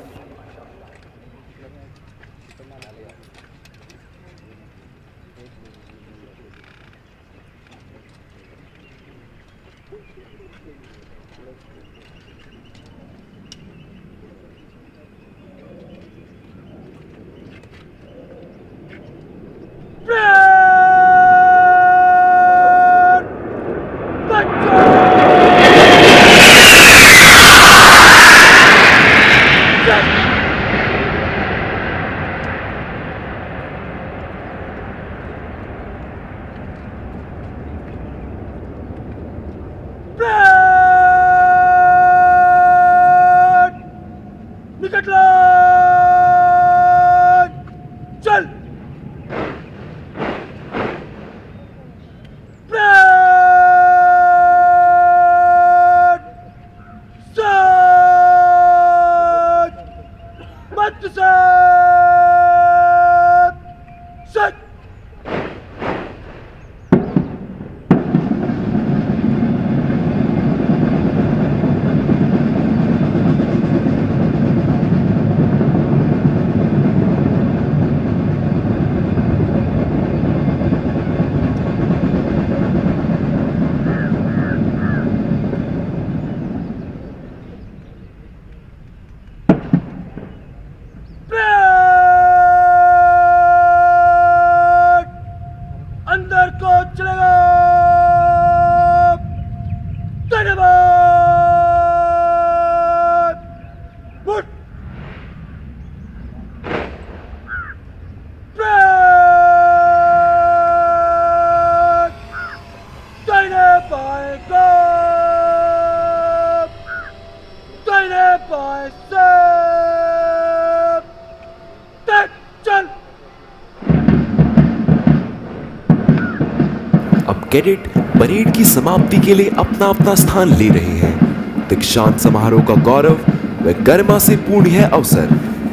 Speaker 2: Cadet parade की समाप्ति के लिए अपना अपना स्थान ले रहे हैं। दीक्षांत समारोह का गौरव व गरिमा से पूर्ण यह अवसर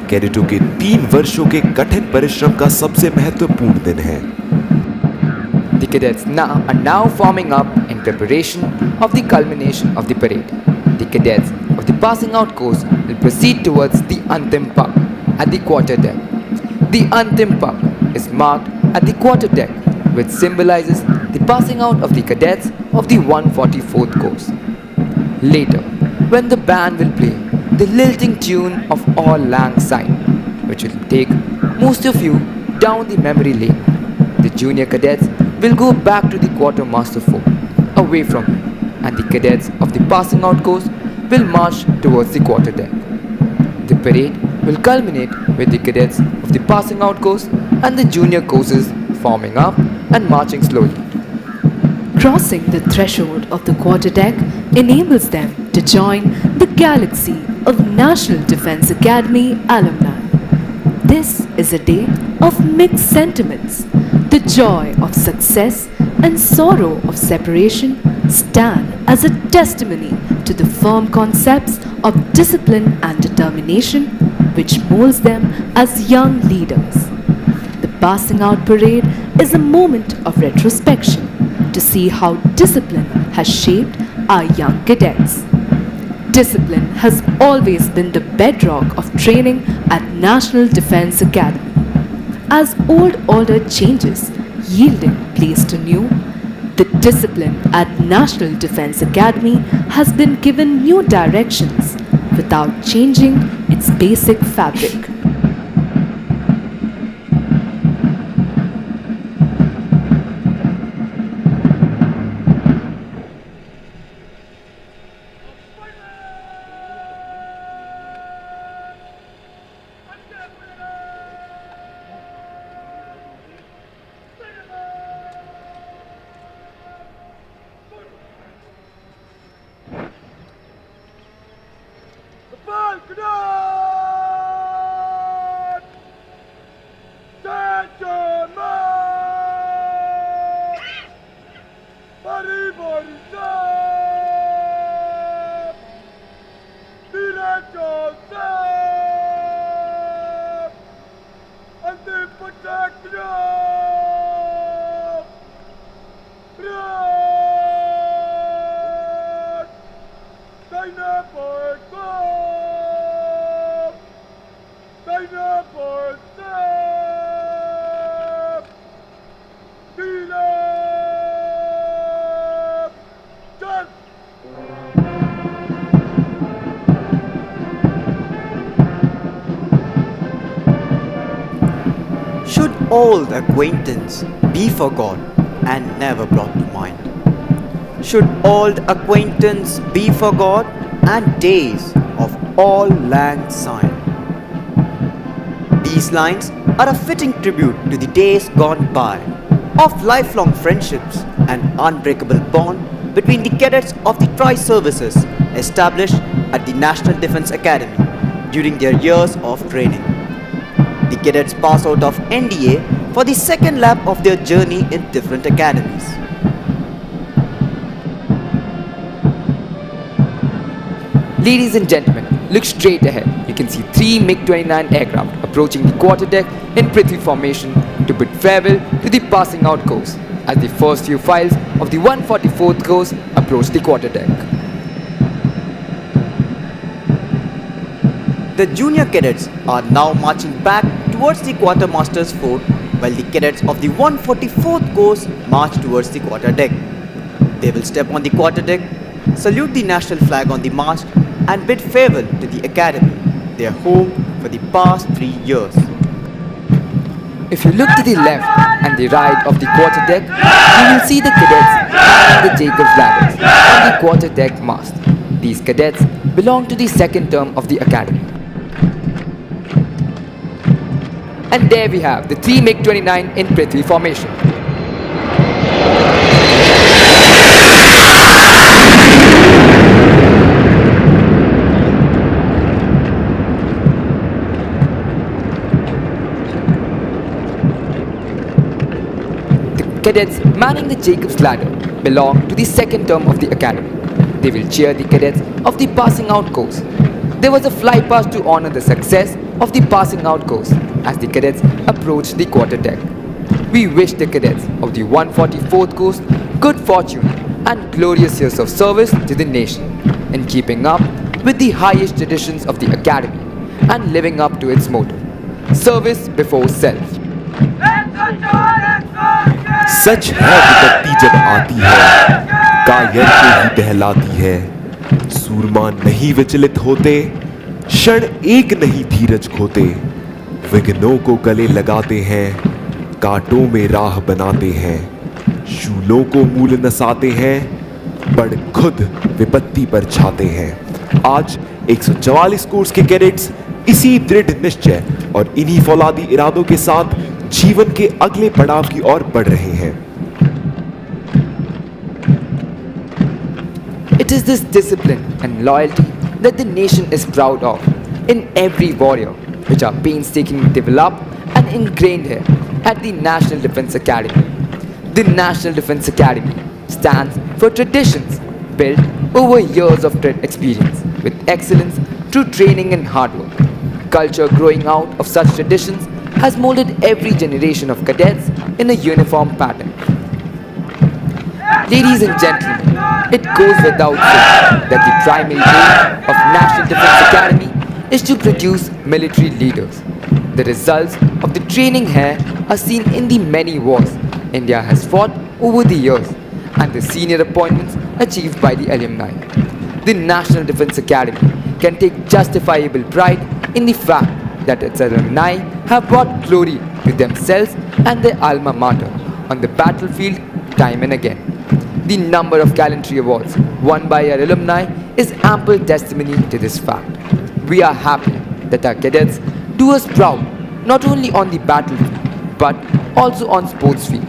Speaker 2: कैडेटों के 3 वर्षों के कठिन परिश्रम का सबसे महत्वपूर्ण दिन है।
Speaker 4: The cadets are now forming up in preparation of the culmination of the parade. The cadets of the passing out course will proceed towards the Antim Pak at the quarter deck. The Antim Pak is marked at the quarter deck, which symbolizes the passing out of the cadets of the 144th course. Later, when the band will play the lilting tune of All Lang Syne, which will take most of you down the memory lane, the junior cadets will go back to the quartermaster fort away from him, and the cadets of the passing out course will march towards the quarter deck. The parade will culminate with the cadets of the passing out course and the junior courses forming up and marching slowly.
Speaker 3: Crossing the threshold of the quarterdeck enables them to join the galaxy of National Defense Academy alumni. This is a day of mixed sentiments. The joy of success and sorrow of separation stand as a testimony to the firm concepts of discipline and determination which molds them as young leaders. The Passing Out Parade is a moment of retrospection to see how discipline has shaped our young cadets. Discipline has always been the bedrock of training at National Defense Academy. As old order changes, yielding place to new, the discipline at National Defense Academy has been given new directions without changing its basic fabric.
Speaker 1: Should old acquaintance be forgot and never brought to mind? Should old acquaintance be forgot and days of all lang syne? These lines are a fitting tribute to the days gone by of lifelong friendships and unbreakable bond between the cadets of the tri-services established at the National Defense Academy during their years of training. The cadets pass out of NDA for the second lap of their journey in different academies.
Speaker 4: Ladies and gentlemen, look straight ahead. You can see 3 MiG-29 aircraft approaching the quarterdeck in Prithvi formation to bid farewell to the passing out course as the first few files of the 144th course approach the quarterdeck.
Speaker 1: The junior cadets are now marching back towards the quartermaster's fort while the cadets of the 144th course march towards the quarterdeck. They will step on the quarterdeck, salute the national flag on the mast and bid farewell to the academy, their home for the past 3 years.
Speaker 4: If you look to the left and the right of the quarterdeck, you will see the cadets hanging the Jacob's ladders on the quarterdeck mast. These cadets belong to the second term of the academy. And there we have the 3 MiG-29 in Prithvi formation. The cadets manning the Jacob's Ladder belong to the second term of the academy. They will cheer the cadets of the passing out course. There was a fly past to honor the success of the passing out course as the cadets approached the quarter deck. We wish the cadets of the 144th course good fortune and glorious years of service to the nation in keeping up with the highest traditions of the academy and living up to its motto, service before self.
Speaker 2: सच है विपत्ति जब आती है कायर को ही बहलाती है सूरमा नहीं विचलित होते क्षण एक नहीं धीरज खोते विघ्नों को गले लगाते हैं कांटों में राह बनाते हैं शूलों को मूल नसाते हैं बढ़ खुद विपत्ति पर छाते हैं। आज 144 कोर्स के कैडेट्स इसी दृढ़ निश्चय और इन्हीं फौलादी इरादों के साथ जीवन के अगले पड़ाव की ओर बढ़ रहे हैं।
Speaker 4: It is this discipline and loyalty that the nation is proud of in every warrior, which are painstakingly developed and ingrained here at the National Defence Academy. The National Defence Academy stands for traditions built over years of experience with excellence through training and hard work. Culture growing out of such traditions has molded every generation of cadets in a uniform pattern. Ladies and gentlemen, it goes without saying that the primary aim of National Defence Academy is to produce military leaders. The results of the training here are seen in the many wars India has fought over the years and the senior appointments achieved by the alumni. The National Defence Academy can take justifiable pride in the fact that its alumni have brought glory to themselves and their alma mater on the battlefield time and again. The number of gallantry awards won by our alumni is ample testimony to this fact. We are happy that our cadets do us proud not only on the battlefield but also on sports field.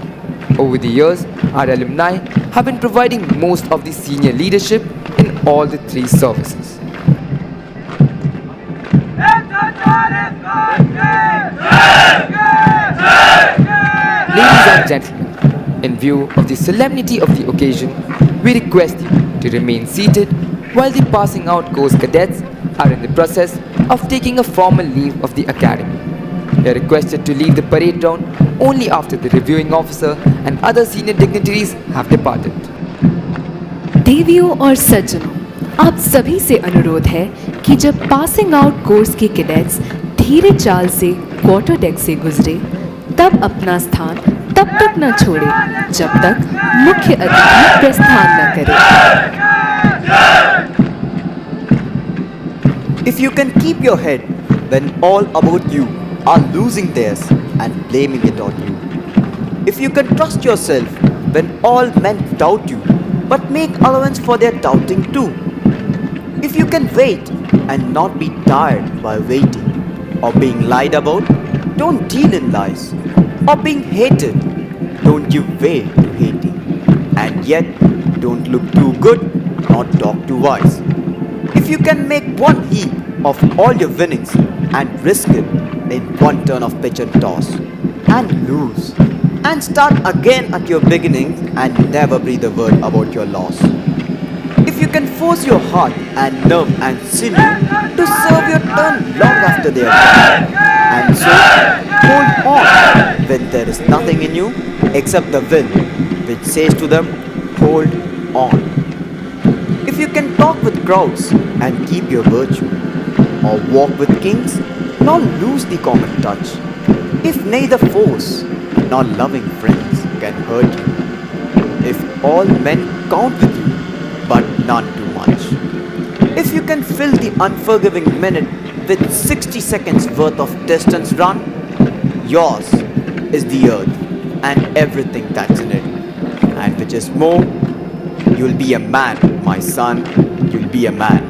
Speaker 4: Over the years, our alumni have been providing most of the senior leadership in all the three services. Ladies and gentlemen, in view of the solemnity of the occasion, we request you to remain seated while the passing out course cadets are in the process of taking a formal leave of the academy. They are requested to leave the parade ground only after the reviewing officer and other senior dignitaries have departed.
Speaker 3: देवियों और सज्जनों, आप सभी से अनुरोध है कि जब पासिंग आउट कोर्स के कैडेट्स धीरे चाल से क्वार्टर डेक से गुजरे तब अपना स्थान तब तक न छोड़े जब तक मुख्य अतिथि प्रस्थान न करे।
Speaker 1: If you can keep your head when all about you are losing theirs and blaming it on you. If you can trust yourself when all men doubt you but make allowance for their doubting too. If you can wait and not be tired by waiting or being lied about, don't deal in lies. Or being hated, don't give way to hating. And yet, don't look too good, not talk too wise. If you can make one heap of all your winnings and risk it in one turn of pitch and toss and lose and start again at your beginnings and never breathe a word about your loss. If you can force your heart and nerve and sinew to serve your turn long after they are gone, and so hold on when there is nothing in you except the will which says to them, hold on. If you can talk with crowds and keep your virtue, or walk with kings, nor lose the common touch, if neither force nor loving friends can hurt you, if all men count with you, but none too much, if you can fill the unforgiving minute with 60 seconds worth of distance run, yours is the earth and everything that's in it, and which is more, you'll be a man, my son, you'll be a man.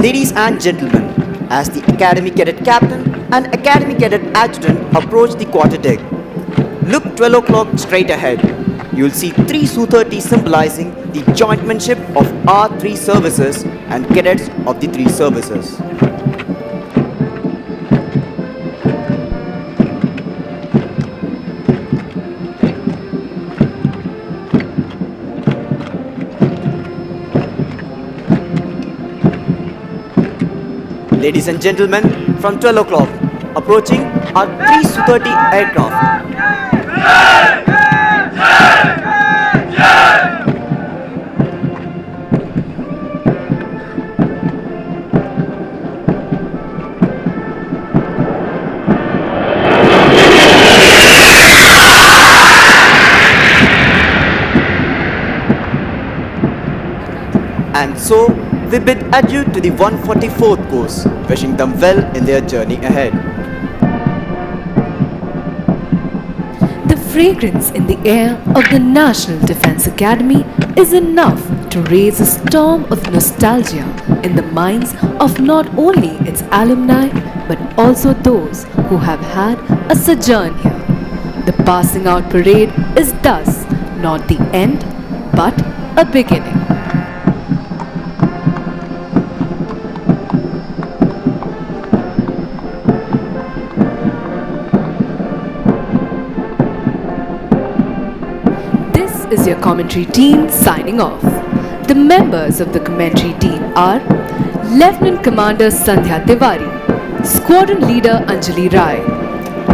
Speaker 1: Ladies and gentlemen, as the Academy Cadet Captain and Academy Cadet Adjutant approach the quarterdeck, look 12 o'clock straight ahead. You'll see 3 Su-30 symbolizing the jointmanship of our 3 services and cadets of the 3 services. Ladies and gentlemen, from 12 o'clock, approaching our 3 Su-30 aircraft. And so, we bid adieu to the 144th course, wishing them well in their journey ahead.
Speaker 3: The fragrance in the air of the National Defense Academy is enough to raise a storm of nostalgia in the minds of not only its alumni but also those who have had a sojourn here. The Passing Out Parade is thus not the end but a beginning. This is your commentary team signing off. The members of the commentary team are Lieutenant Commander Sandhya Tiwari, Squadron Leader Anjali Rai,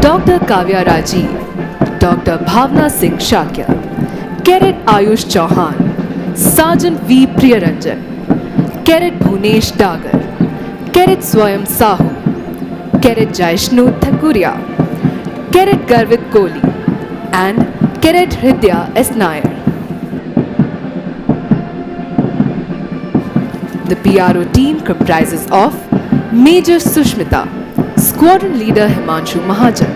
Speaker 3: Dr. Kavya Rajiv, Dr. Bhavna Singh Shakya, Cadet Ayush Chauhan, Sergeant V. Priyaranjan, Cadet Bhunesh Dagar, Cadet Swayam Sahu, Cadet Jaishnu Thakuria, Cadet Garvit Kohli, and Cadet Hridya S. Nair. The PRO team comprises of Major Sushmita, Squadron Leader Himanshu Mahajan,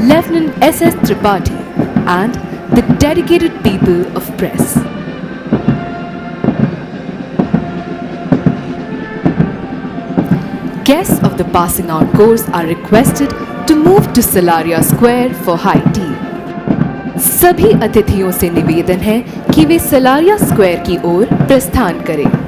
Speaker 3: Lieutenant S.S. Tripathi, and the dedicated people of press. Guests of the Passing Out course are requested to move to Salaria Square for high tea. सभी अतिथियों से निवेदन है कि वे Salaria square की ओर प्रस्थान करें।